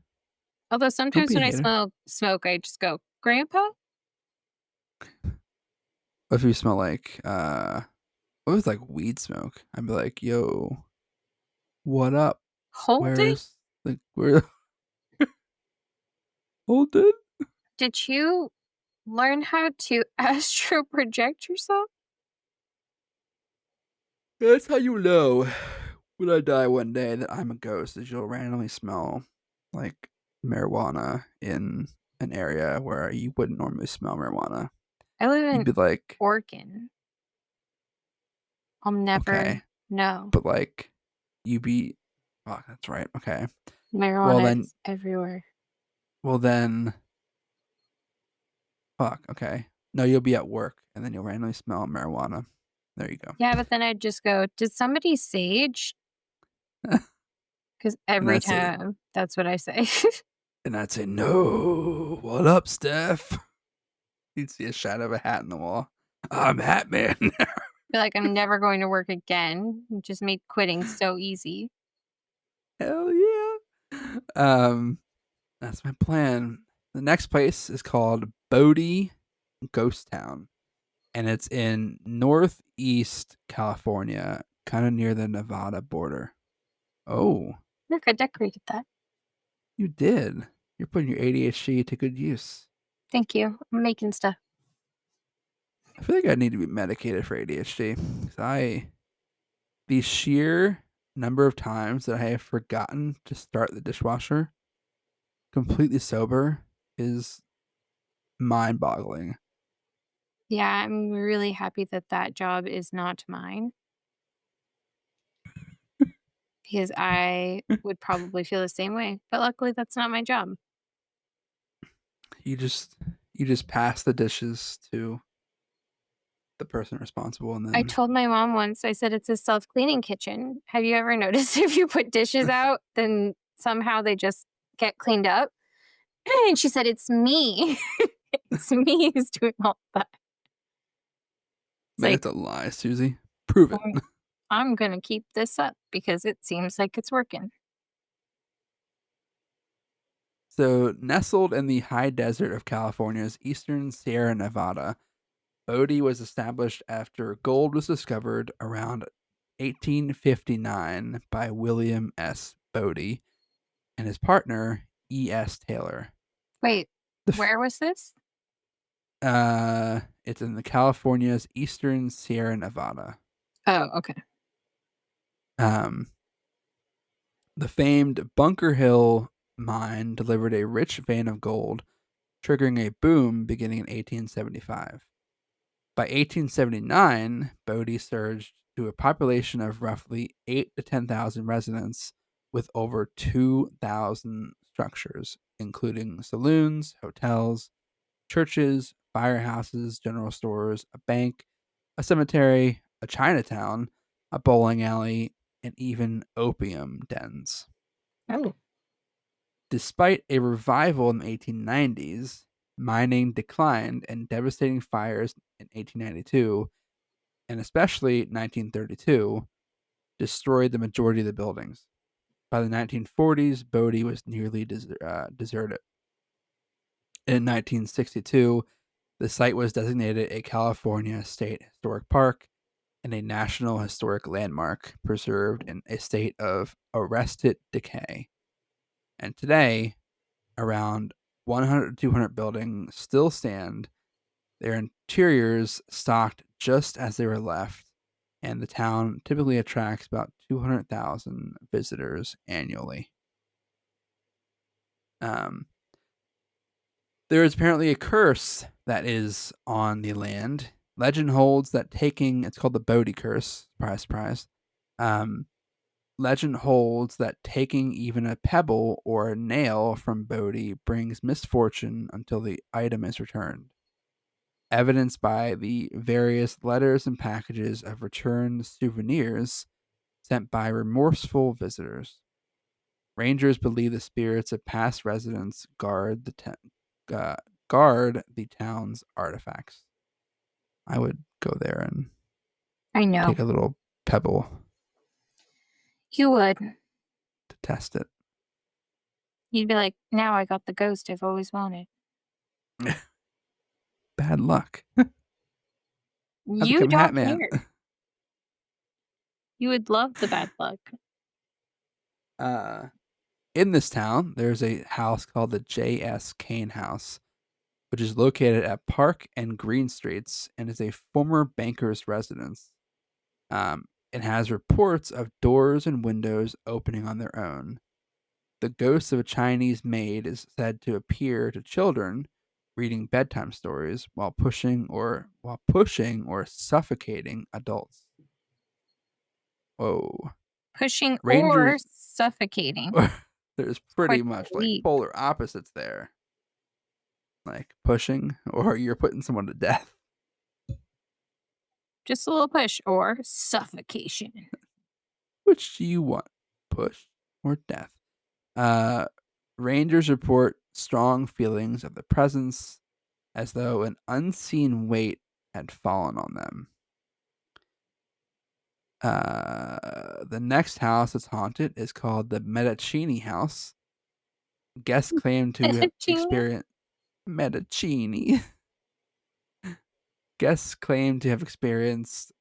Although Don't sometimes be a when I hater. smell smoke, I just go, Grandpa? What if you smell like what was like weed smoke? I'd be like, yo, what up? Holden? Where Holden? Did you learn how to astro project yourself? That's how you know when I die one day that I'm a ghost, is you'll randomly smell like marijuana in an area where you wouldn't normally smell marijuana. I live You'd in be like, Oregon. I'll never okay, know. but like you be oh, that's right. Okay. Well Marijuana then is everywhere. well then fuck, okay. No, you'll be at work and then you'll randomly smell marijuana. There you go. Yeah, but then I'd just go, did somebody sage? Because And every I'd say time, that's what I say. no, what up, Steph? You'd see a shadow of a hat in the wall. I'm Hat Man. Feel like I'm never going to work again. It just made quitting so easy. Hell yeah. That's my plan. The next place is called Bodie Ghost Town, and it's in northeast California, kind of near the Nevada border. Oh, Look, I decorated that. you did. You're putting your ADHD to good use. Thank you. I'm making stuff. I feel like I need to be medicated for ADHD. 'Cause the sheer number of times that I have forgotten to start the dishwasher completely sober is mind-boggling. Yeah, I'm really happy that that job is not mine because I would probably feel the same way. But luckily, that's not my job. You just pass the dishes to the person responsible, and I then told my mom once, I said, it's a self cleaning kitchen. Have you ever noticed if you put dishes out, then somehow they just get cleaned up? And she said, it's me. It's me who's doing all that. It's man, like, it's a lie, Susie. Prove it. I'm going to keep this up because it seems like it's working. So, nestled in the high desert of California's eastern Sierra Nevada, Bodie was established after gold was discovered around 1859 by William S. Bodie and his partner, E.S. Taylor. Wait, The f- where was this? it's in the California's eastern Sierra Nevada. Oh, okay. Um, the famed Bunker Hill mine delivered a rich vein of gold, triggering a boom beginning in 1875. By 1879, Bodie surged to a population of roughly 8 to 10,000 residents with over 2,000 structures, including saloons, hotels, churches, firehouses, general stores, a bank, a cemetery, a Chinatown, a bowling alley, and even opium dens. Oh. Despite a revival in the 1890s, mining declined and devastating fires in 1892 and especially 1932 destroyed the majority of the buildings. By the 1940s, Bodie was nearly deserted. In 1962, the site was designated a California State Historic Park and a National Historic Landmark, preserved in a state of arrested decay. And today, around 100 to 200 buildings still stand, their interiors stocked just as they were left, and the town typically attracts about 200,000 visitors annually. Um, there is apparently a curse that is on the land. Legend holds that it's called the Bodhi curse. Surprise, surprise. Um, legend holds that taking even a pebble or a nail from Bodhi brings misfortune until the item is returned, evidenced by the various letters and packages of returned souvenirs sent by remorseful visitors. Rangers believe the spirits of past residents guard the town's artifacts. I would go there and I know. take a little pebble You would. to test it. You'd be like, now I got the ghost I've always wanted. Bad luck. You become don't Hatman. care. You would love the bad luck. In this town, there's a house called the J.S. Kane House, which is located at Park and Green Streets and is a former banker's residence. It has reports of doors and windows opening on their own. The ghost of a Chinese maid is said to appear to children reading bedtime stories while pushing or suffocating adults. Whoa. Pushing or Rangers suffocating. There's pretty Quite much the like leap. polar opposites there. Like pushing or you're putting someone to death. Just a little push or suffocation. Which do you want? Push or death? Rangers report strong feelings of the presence as though an unseen weight had fallen on them. The next house that's haunted is called the Medicini House. Guests claim to have Medicini? experienced Medicini. Guests claim to have experienced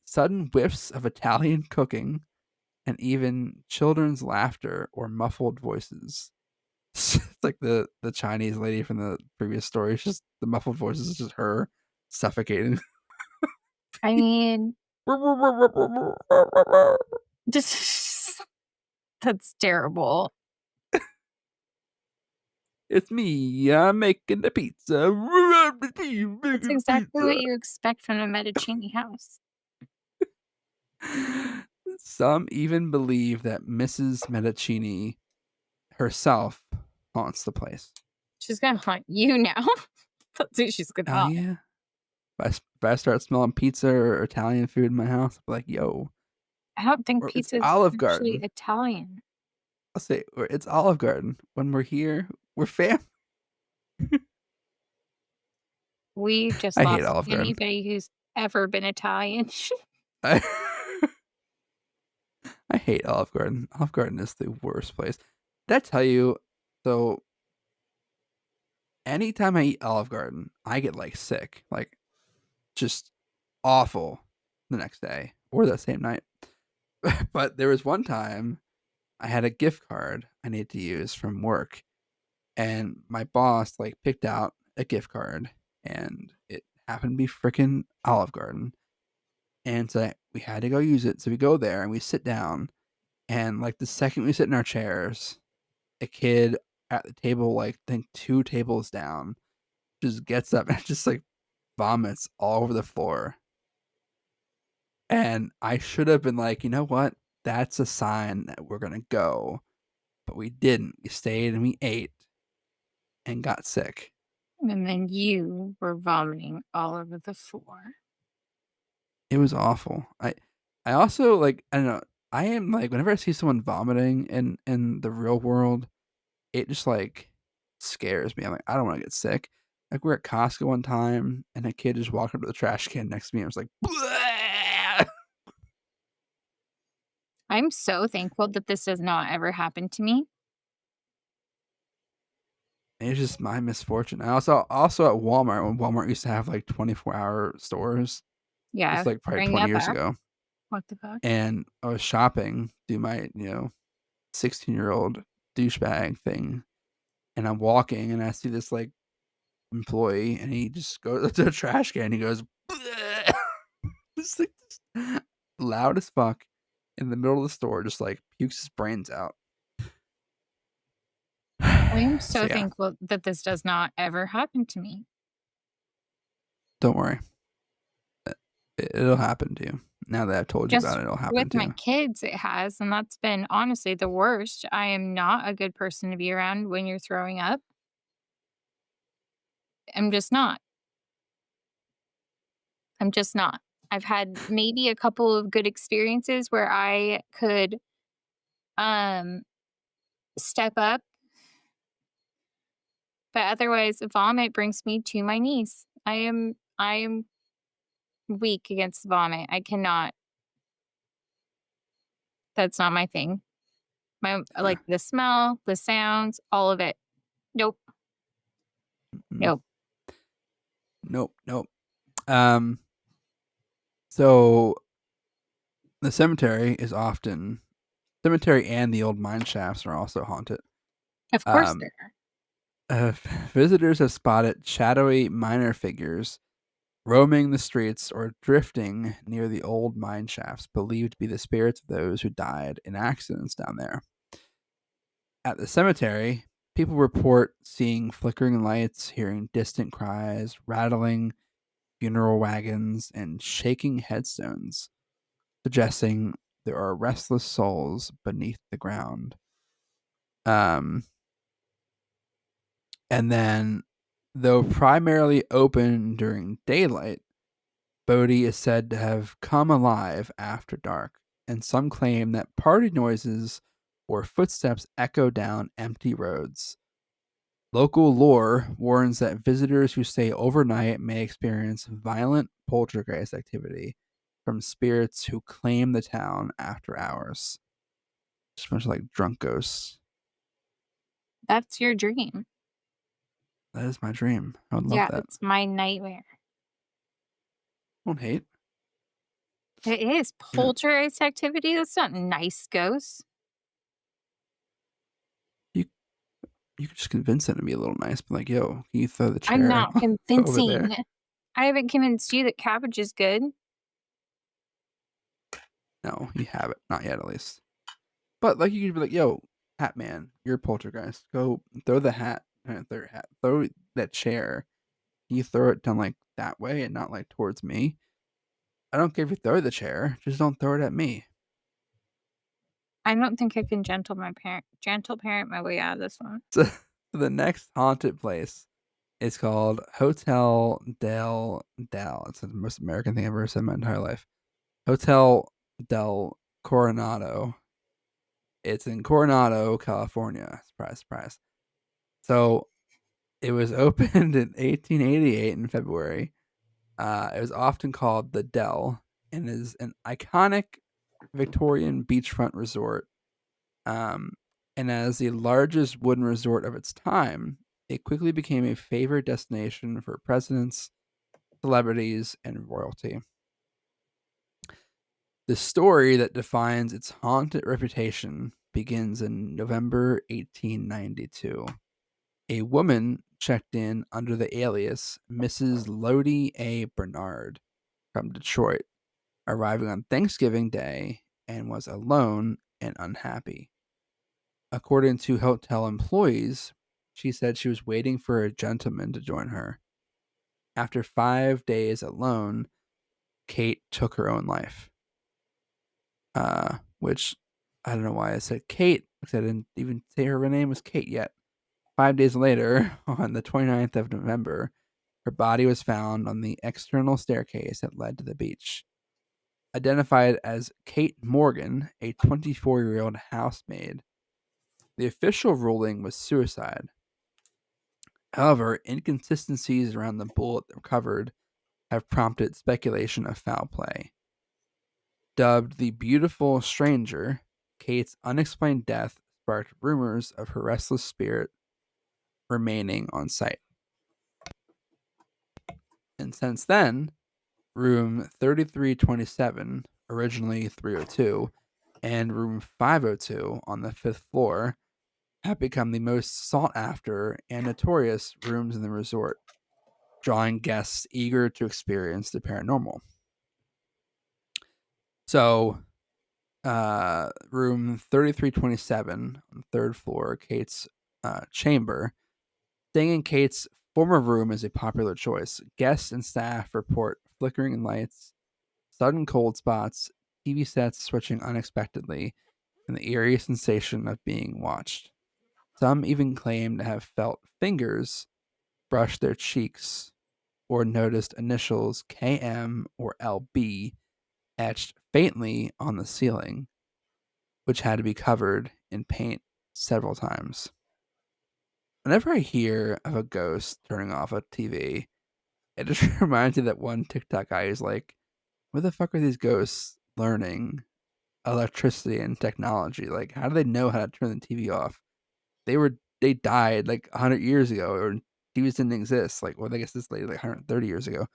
sudden whiffs of Italian cooking and even children's laughter or muffled voices. It's like the Chinese lady from the previous story. It's just the muffled voices is just her suffocating. I mean, just that's terrible. It's me. I'm making the pizza. That's exactly what you expect from a Medicini house. Some even believe that Mrs. Medicini herself haunts the place. She's gonna haunt you now. That's who she's gonna Oh haunt. yeah. If I start smelling pizza or Italian food in my house, I'll be like, yo. I don't think Or it's pizza is Olive actually Garden. Italian. I'll say it's Olive Garden. When we're here, we're fam. We just I hate lost Olive Garden. anybody who's ever been Italian. I hate Olive Garden. Olive Garden is the worst place. Did I tell you? So anytime I eat Olive Garden, I get like sick, like just awful the next day or that same night. But there was one time I had a gift card I needed to use from work, and my boss like picked out a gift card, and it happened to be freaking Olive Garden, and so we had to go use it. So we go there and we sit down, and like the second we sit in our chairs, a kid at the table, like I think 2 tables down, just gets up and just like vomits all over the floor. And I should have been like, you know what? That's a sign that we're gonna go. But we didn't. We stayed and we ate and got sick. And then you were vomiting all over the floor. It was awful. I also like I don't know. I am like whenever I see someone vomiting in the real world, it just like scares me. I'm like, I don't want to get sick. Like we're at Costco one time and a kid just walked up to the trash can next to me and was like, "Bleh!" I'm so thankful that this does not ever happen to me. It's just my misfortune. I also at Walmart when Walmart used to have like 24-hour stores. Yeah, It's like probably bring 20 that years back. ago. What the fuck? And I was shopping, do my, 16-year-old douchebag thing. And I'm walking and I see this like employee and he just goes to the trash can. He goes, "Bleh." Just like loud as fuck in the middle of the store, just like pukes his brains out. I am So so yeah, thankful that this does not ever happen to me. don't worry. It'll happen to you. Now that I've told you Just about it, it'll happen with to my you. kids, it has, and that's been honestly the worst. I am not a good person to be around when you're throwing up. I'm just not. I'm just not. I've had maybe a couple of good experiences where I could um step up, but otherwise vomit brings me to my knees. I am weak against vomit. I cannot. That's not my thing. My Yeah. like the smell, the sounds, all of it. Nope. Mm. Nope. Nope. Nope. Um. So the cemetery and the old mine shafts are also haunted. Of course Um. there are. Uh, visitors have spotted shadowy miner figures roaming the streets or drifting near the old mine shafts, believed to be the spirits of those who died in accidents down there. At the cemetery, people report seeing flickering lights, hearing distant cries, rattling funeral wagons, and shaking headstones, suggesting there are restless souls beneath the ground. Um, and then, though primarily open during daylight, Bodhi is said to have come alive after dark, and some claim that party noises or footsteps echo down empty roads. Local lore warns that visitors who stay overnight may experience violent poltergeist activity from spirits who claim the town after hours. Just a bunch of like drunk ghosts. That's your dream. That is my dream. I would love Yeah, that. it's my nightmare. Don't hate. It is Yeah. poltergeist activity. That's not nice ghosts. You you could just convince them to be a little nice, but like, yo, can you throw the I'm chair not over there? convincing. I haven't convinced you that cabbage is good. No, you haven't. Not yet, at least. But like, you could be like, "Yo, Hat Man, you're a poltergeist. Go throw the hat, throw your hat, throw that chair. You throw it down like that way and not like towards me. I don't care if you throw the chair, just don't throw it at me." I don't think I can gentle parent my way out of this one. So the next haunted place is called Hotel del Del. It's the most American thing I've ever said in my entire life. Hotel del Coronado. It's in Coronado, California. Surprise, surprise. So it was opened in 1888 in February. It was often called the Dell and is an iconic Victorian beachfront resort. Um, and as the largest wooden resort of its time, It quickly became a favorite destination for presidents, celebrities, and royalty. The story that defines its haunted reputation begins in November 1892. A woman checked in under the alias Mrs. Lodi A. Bernard from Detroit, arriving on Thanksgiving Day and was alone and unhappy. According to hotel employees, she said she was waiting for a gentleman to join her. After 5 days alone, Kate took her own life. Which I don't know why I said Kate, because I didn't even say her name was Kate yet. 5 days later, on the 29th of November, her body was found on the external staircase that led to the beach. Identified as Kate Morgan, a 24-year-old housemaid. The official ruling was suicide. However, inconsistencies around the bullet recovered have prompted speculation of foul play. Dubbed the Beautiful Stranger, Kate's unexplained death sparked rumors of her restless spirit remaining on site. And since then, room 3327, originally 302, and room 502 on the fifth floor have become the most sought after and notorious rooms in the resort, drawing guests eager to experience the paranormal. So, room 3327 on the third floor, Kate's chamber. Staying in Kate's former room is a popular choice. Guests and staff report flickering lights, sudden cold spots, TV sets switching unexpectedly, and the eerie sensation of being watched. Some even claim to have felt fingers brush their cheeks or noticed initials KM or LB etched faintly on the ceiling, which had to be covered in paint several times. Whenever I hear of a ghost turning off a TV, it just reminds me that one TikTok guy is like, where the fuck are these ghosts learning electricity and technology? Like, how do they know how to turn the TV off? They died like 100 years ago, or TVs didn't exist. Like, well, I guess this lady like 130 years ago.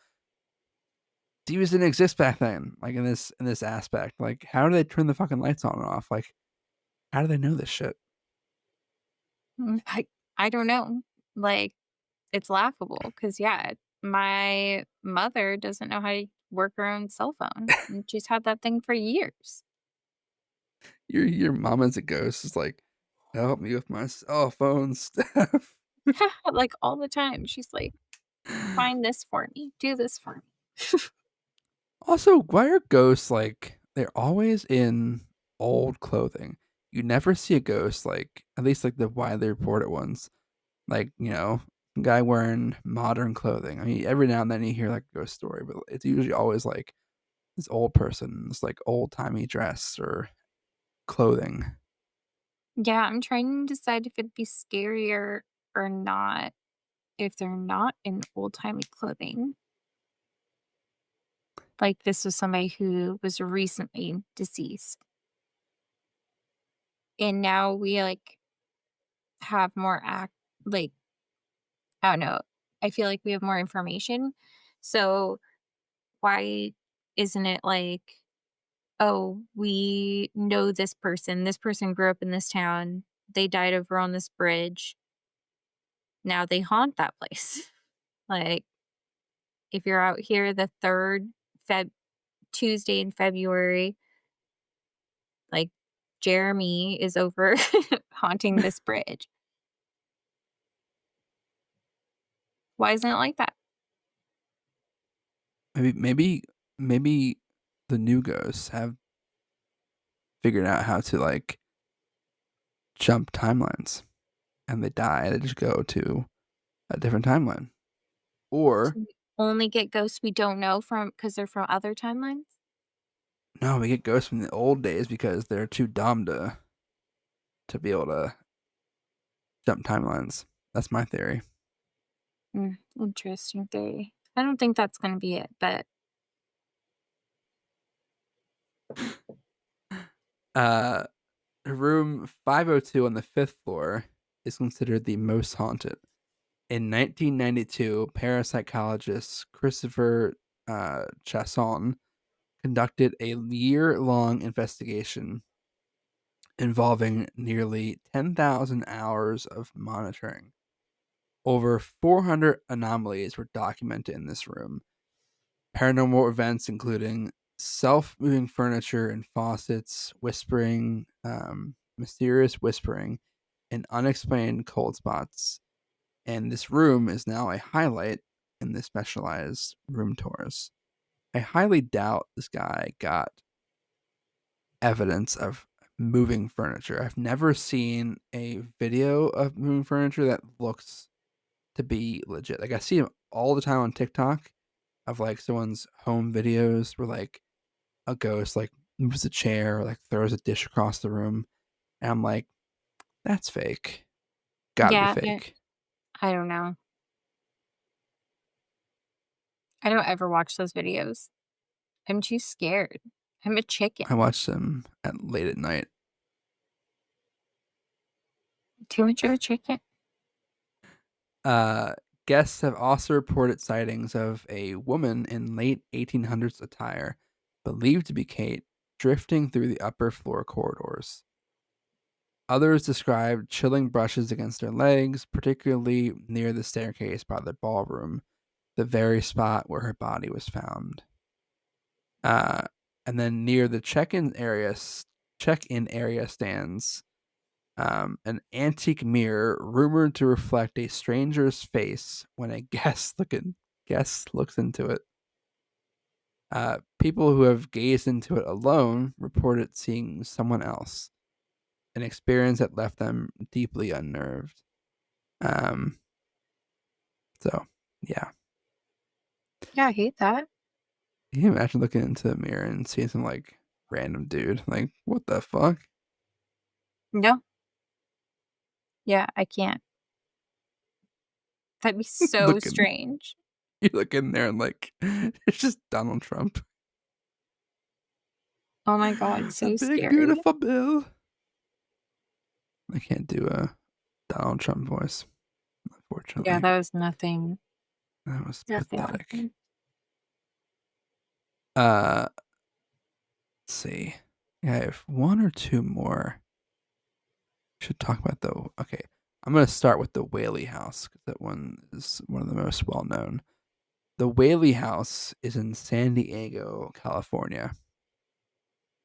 TVs didn't exist back then. Like in this aspect, like how do they turn the fucking lights on and off? Like, how do they know this shit? I don't know. Like, it's laughable because, yeah, my mother doesn't know how to work her own cell phone. And she's had that thing for years. Your mom as a ghost is like, help me with my cell phone stuff. Like, all the time. She's like, find this for me. Do this for me. Also, why are ghosts like they're always in old clothing? You never see a ghost like at least like the widely reported ones, like guy wearing modern clothing. I mean, every now and then you hear like a ghost story, but it's usually always like this old person's like old timey dress or clothing. Yeah, I'm trying to decide if it'd be scarier or not if they're not in old timey clothing. Like, this was somebody who was recently deceased. And now we like have more like, I don't know. I feel like we have more information. So why isn't it like, oh, we know this person. This person grew up in this town. They died over on this bridge. Now they haunt that place. Like, if you're out here the third Tuesday in February, like Jeremy is over haunting this bridge. Why isn't it like that? Maybe the new ghosts have figured out how to like jump timelines and they die. They just go to a different timeline. Or So we only get ghosts we don't know from because they're from other timelines? no, we get ghosts from the old days because they're too dumb to be able to jump timelines. That's my theory. Interesting theory. I don't think that's going to be it, but Uh, room 502 on the fifth floor is considered the most haunted. In 1992, parapsychologist Christopher Chasson conducted a year-long investigation involving nearly 10,000 hours of monitoring. Over 400 anomalies were documented in this room. Paranormal events including self-moving furniture and faucets, whispering, mysterious whispering, and unexplained cold spots. And this room is now a highlight in the specialized room tours. I highly doubt this guy got evidence of moving furniture. I've never seen a video of moving furniture that looks to be legit. Like I see them all the time on TikTok of like someone's home videos where like a ghost like moves a chair or like throws a dish across the room. And I'm like, that's fake. Gotta be Yeah, fake. I don't know. I don't ever watch those videos. I'm too scared. I'm a chicken. I watch them at late at night. Too much of a chicken. Uh, Guests have also reported sightings of a woman in late 1800s attire, believed to be Kate, drifting through the upper floor corridors. Others described chilling brushes against her legs, particularly near the staircase by the ballroom, the very spot where her body was found. And then near the check-in area stands an antique mirror rumored to reflect a stranger's face when a guest looks into it. People who have gazed into it alone reported seeing someone else, an experience that left them deeply unnerved. Um, so yeah, Yeah, I hate that. can you imagine looking into the mirror and seeing some like random dude? Like, what the fuck? No. Yeah, I can't. That'd be so looking, strange. you look in there and like it's just Donald Trump. Oh my god, A so big scary. beautiful bill. I can't do a Donald Trump voice, Yeah, unfortunately. that was nothing. That was Nothing like pathetic. him. Uh, let's see. I have one or two more. Should talk about though. Okay, I'm gonna start with the Whaley House because that one is one of the most well known. The Whaley House is in San Diego, California.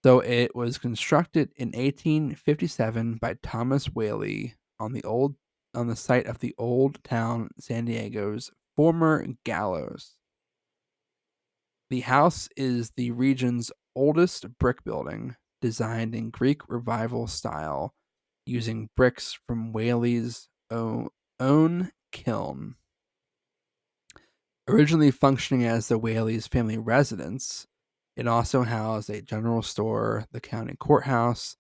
So it was constructed in 1857 by Thomas Whaley on the site of the old town San Diego's former gallows. The house is the region's oldest brick building, designed in Greek Revival style, using bricks from Whaley's own kiln. Originally functioning as the Whaley's family residence, it also housed a general store, the county courthouse,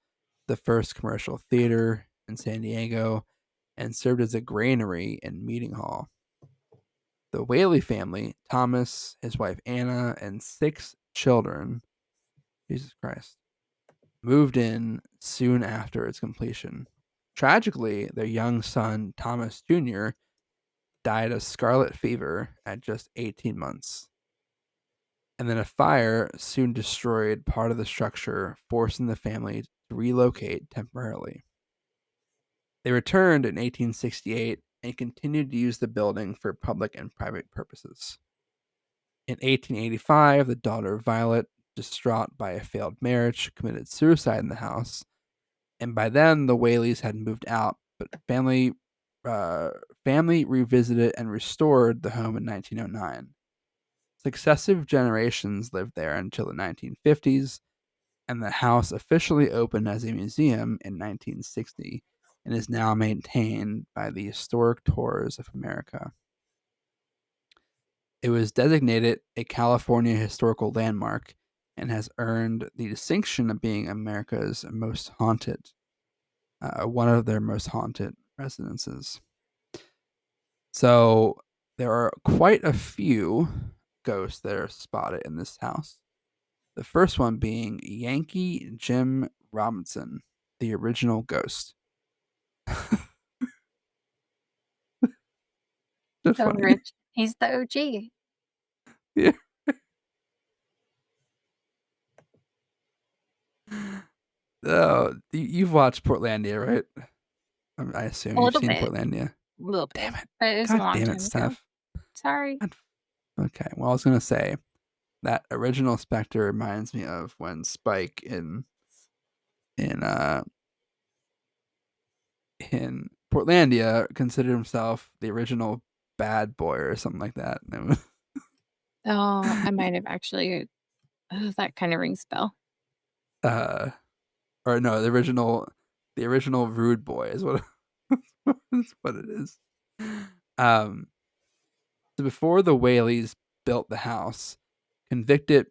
the first commercial theater in San Diego, and served as a granary and meeting hall. The Whaley family, Thomas, his wife Anna, and 6 children, Jesus Christ, moved in soon after its completion. Tragically, their young son, Thomas Jr., died of scarlet fever at just 18 months. And then a fire soon destroyed part of the structure, forcing the family to relocate temporarily. They returned in 1868 and continued to use the building for public and private purposes. In 1885, the daughter Violet, distraught by a failed marriage, committed suicide in the house, and by then the Whaleys had moved out. But family revisited and restored the home in 1909. Successive generations lived there until the 1950s, and the house officially opened as a museum in 1960 and is now maintained by the Historic Tours of America. It was designated a California historical landmark and has earned the distinction of being America's most haunted, one of their most haunted residences. So there are quite a few ghosts that are spotted in this house. The first one being Yankee Jim Robinson, the original ghost. Just So funny. rich. He's the OG. Yeah. Oh, you've watched Portlandia, right? I assume A you've little seen bit. Portlandia. A little bit. Damn it. But it was a God long damn it, time ago. Steph. Sorry. God. Okay, well, I was gonna say that original Spectre reminds me of when Spike in uh in Portlandia considered himself the original bad boy or something like that. Oh, I might have actually. Oh, that kind of rings a bell. uh, or no, the original rude boy is what is what it is. Um, so before the Whaleys built the house, convicted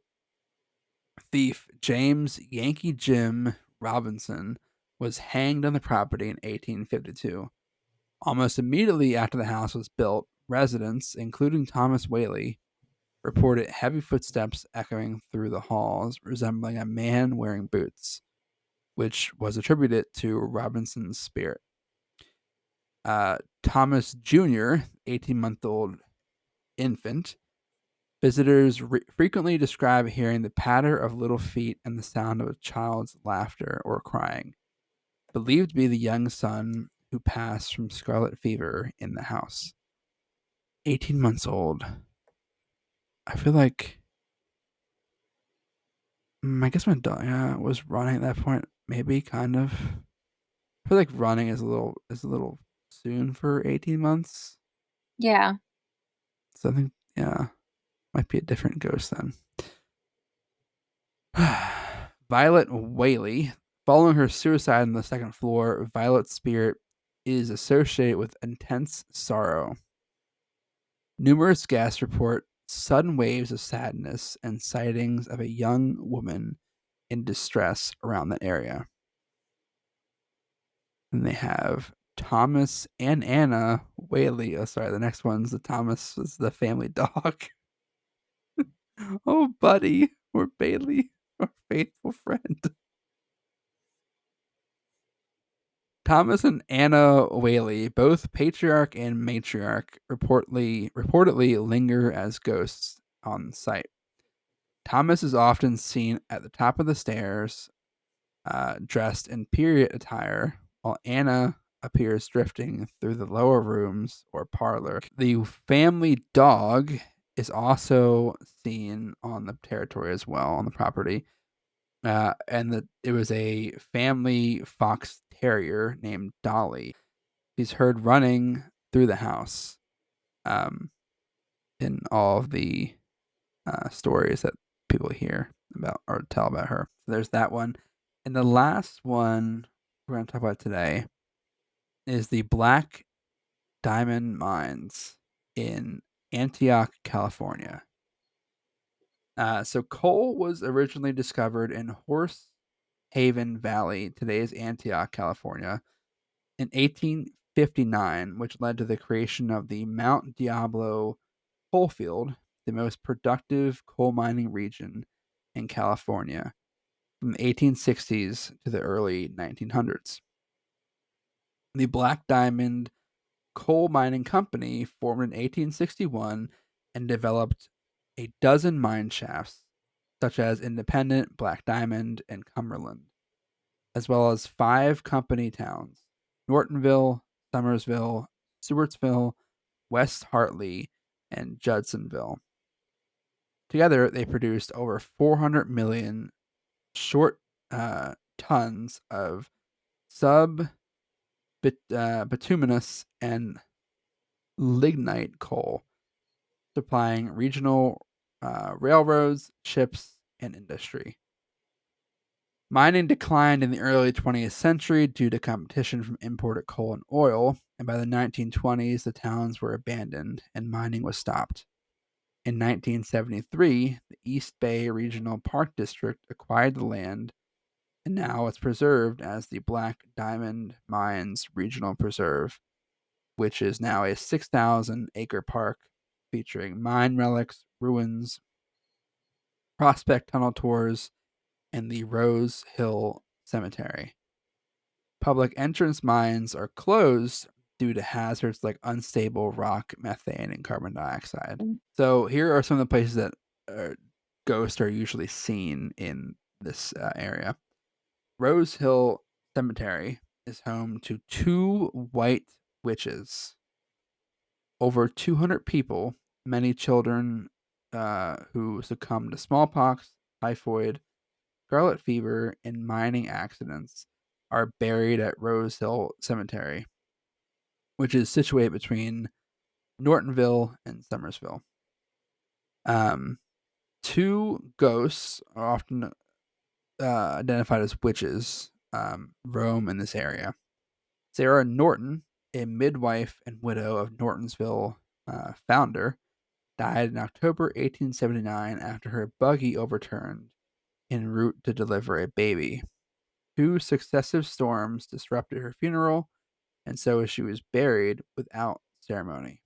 thief James Yankee Jim Robinson was hanged on the property in 1852. Almost immediately after the house was built, residents, including Thomas Whaley, reported heavy footsteps echoing through the halls, resembling a man wearing boots, which was attributed to Robinson's spirit. Thomas Jr., 18-month-old infant, visitors frequently describe hearing the patter of little feet and the sound of a child's laughter or crying, believed to be the young son who passed from scarlet fever in the house. 18 months old. I feel like I guess my dog was running at that point. Maybe kind of. I feel like running is a little soon for 18 months. Yeah. So I think might be a different ghost then. Violet Whaley. Following her suicide on the second floor, Violet's spirit is associated with intense sorrow. Numerous guests report sudden waves of sadness and sightings of a young woman in distress around that area. And they have Thomas and Anna Whaley. Oh, sorry, the next one's the Thomas is the family dog. Oh, buddy, or Bailey, or faithful friend. Thomas and Anna Whaley, both patriarch and matriarch, reportedly linger as ghosts on site. Thomas is often seen at the top of the stairs, dressed in period attire, while Anna appears drifting through the lower rooms or parlor. The family dog is also seen on the territory as well, on the property. It was a family fox terrier named Dolly. He's heard running through the house um, in all of the stories that people hear about or tell about her. So there's that one. And the last one we're going to talk about today is the Black Diamond Mines in Antioch, California. So coal was originally discovered in Horse Haven Valley, today's Antioch, California, in 1859, which led to the creation of the Mount Diablo coalfield, the most productive coal mining region in California from the 1860s to the early 1900s. The Black Diamond Coal Mining Company formed in 1861 and developed a dozen mine shafts, such as Independent, Black Diamond, and Cumberland, as well as 5 company towns: Nortonville, Summersville, Stewartsville, West Hartley, and Judsonville. Together, they produced over 400 million short tons of bituminous and lignite coal, supplying regional railroads, ships, and industry. Mining declined in the early 20th century due to competition from imported coal and oil, and by the 1920s, the towns were abandoned and mining was stopped. In 1973, the East Bay Regional Park District acquired the land, and now it's preserved as the Black Diamond Mines Regional Preserve, which is now a 6,000-acre park featuring mine relics, ruins, prospect tunnel tours, and the Rose Hill Cemetery. Public entrance mines are closed due to hazards like unstable rock, methane, and carbon dioxide. Mm. So here are some of the places that ghosts are usually seen in this area. Rose Hill Cemetery is home to 2 white witches. Over 200 people, many children who succumbed to smallpox, typhoid, scarlet fever, and mining accidents, are buried at Rose Hill Cemetery, which is situated between Nortonville and Somersville. Um, 2 ghosts are often identified as witches roam in this area. Sarah Norton, a midwife and widow of Nortonsville founder, died in October 1879 after her buggy overturned en route to deliver a baby. 2 successive storms disrupted her funeral, and so she was buried without ceremony.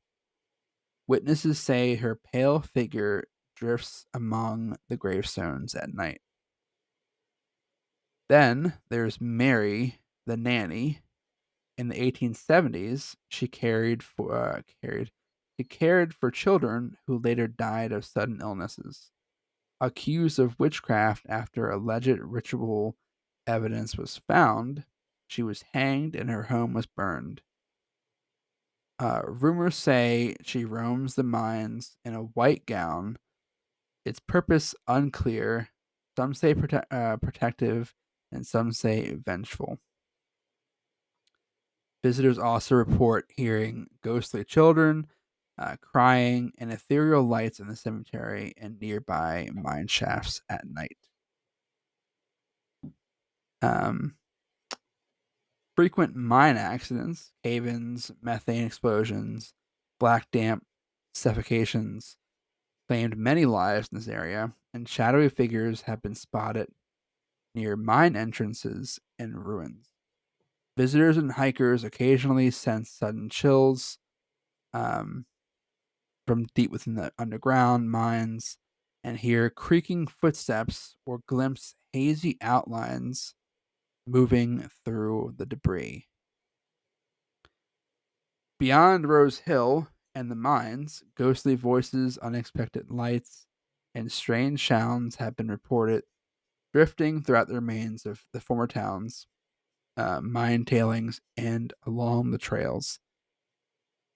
Witnesses say her pale figure drifts among the gravestones at night. Then there's Mary, the nanny. In the 1870s, she cared for children who later died of sudden illnesses. Accused of witchcraft after alleged ritual evidence was found, she was hanged and her home was burned. Rumors say she roams the mines in a white gown. Its purpose unclear. Some say protective, and some say vengeful. Visitors also report hearing ghostly children, crying, and ethereal lights in the cemetery and nearby mine shafts at night. Frequent mine accidents, cave-ins, methane explosions, black damp suffocations claimed many lives in this area, and shadowy figures have been spotted near mine entrances and ruins. Visitors and hikers occasionally sense sudden chills from deep within the underground mines and hear creaking footsteps or glimpse hazy outlines moving through the debris. Beyond Rose Hill and the mines, ghostly voices, unexpected lights, and strange sounds have been reported drifting throughout the remains of the former towns, mine tailings, and along the trails.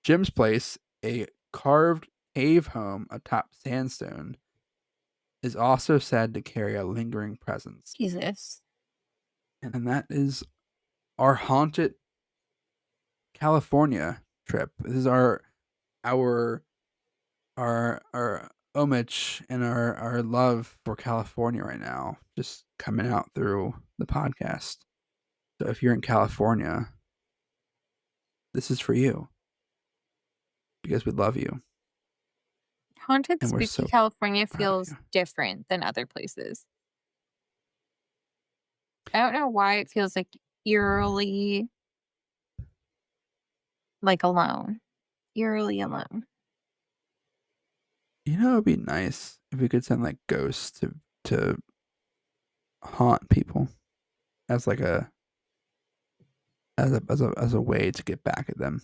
Jim's Place, a carved cave home atop sandstone, is also said to carry a lingering presence. Jesus. And that is our haunted California trip. This is our homage and our love for California right now, just coming out through the podcast. So if you're in California, this is for you because we love you Haunted and we're Spooky so California proud of feels you. different than other places. I don't know why it feels like eerily like alone. Eerily alone. You know, it'd be nice if we could send like ghosts to haunt people as like a way to get back at them.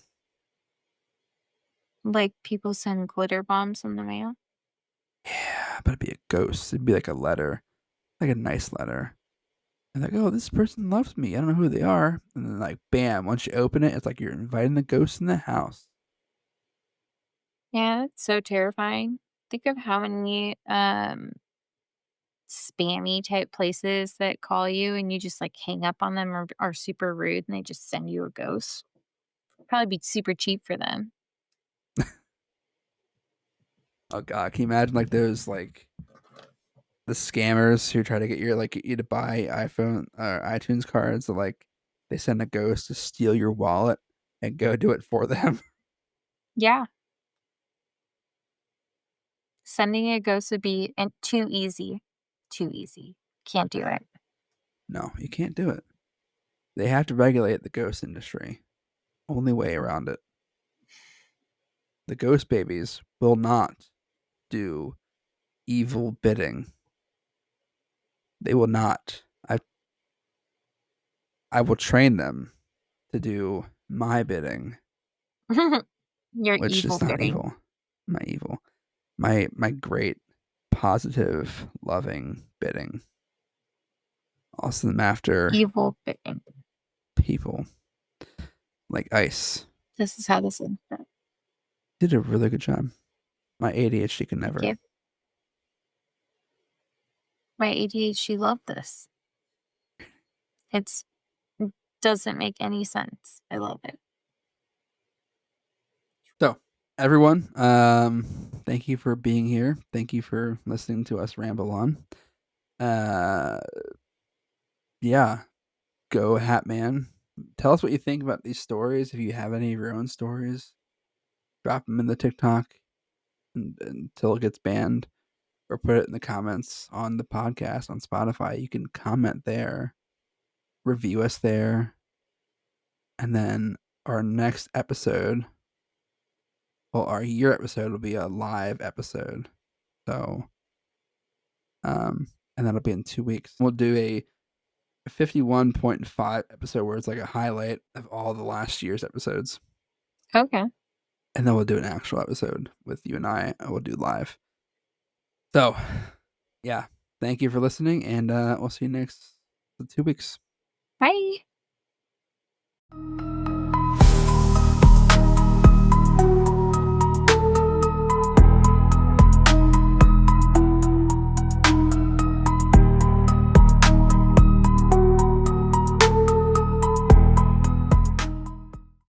Like people send glitter bombs in the mail. Yeah, but it'd be a ghost. It'd be like a letter, like a nice letter. And like, oh, this person loves me. I don't know who they are. And then like, bam! Once you open it, it's like you're inviting the ghost in the house. Yeah, it's so terrifying. Think of how many spammy type places that call you and you just like hang up on them or are super rude and they just send you a ghost. Probably be super cheap for them. Oh god, can you imagine like those like the scammers who try to get you to buy iPhone or iTunes cards? That, like they send a ghost to steal your wallet and go do it for them. Yeah. Sending a ghost would be too easy. Too easy. Can't do it. No, you can't do it. They have to regulate the ghost industry. Only way around it. The ghost babies will not do evil bidding. They will not. I will train them to do my bidding Your which evil is not bidding. evil. My evil. My great, positive, loving bidding. Also, I'm after Evil bidding. people like Ice. This is how this ends up. Did a really good job. My ADHD can never. Thank you. My ADHD love this. It doesn't make any sense. I love it. So, everyone, thank you for being here. Thank you for listening to us ramble on. Yeah, go Hatman. Tell us what you think about these stories. If you have any of your own stories, drop them in the TikTok until it gets banned, or put it in the comments on the podcast on Spotify. You can comment there, review us there, and then our next episode, well, our year episode will be a live episode. So, and that'll be in 2 weeks. We'll do a 51.5 episode where it's like a highlight of all the last year's episodes. Okay. And then we'll do an actual episode with you and I. We'll do live. So, yeah. Thank you for listening, and we'll see you next 2 weeks. Bye.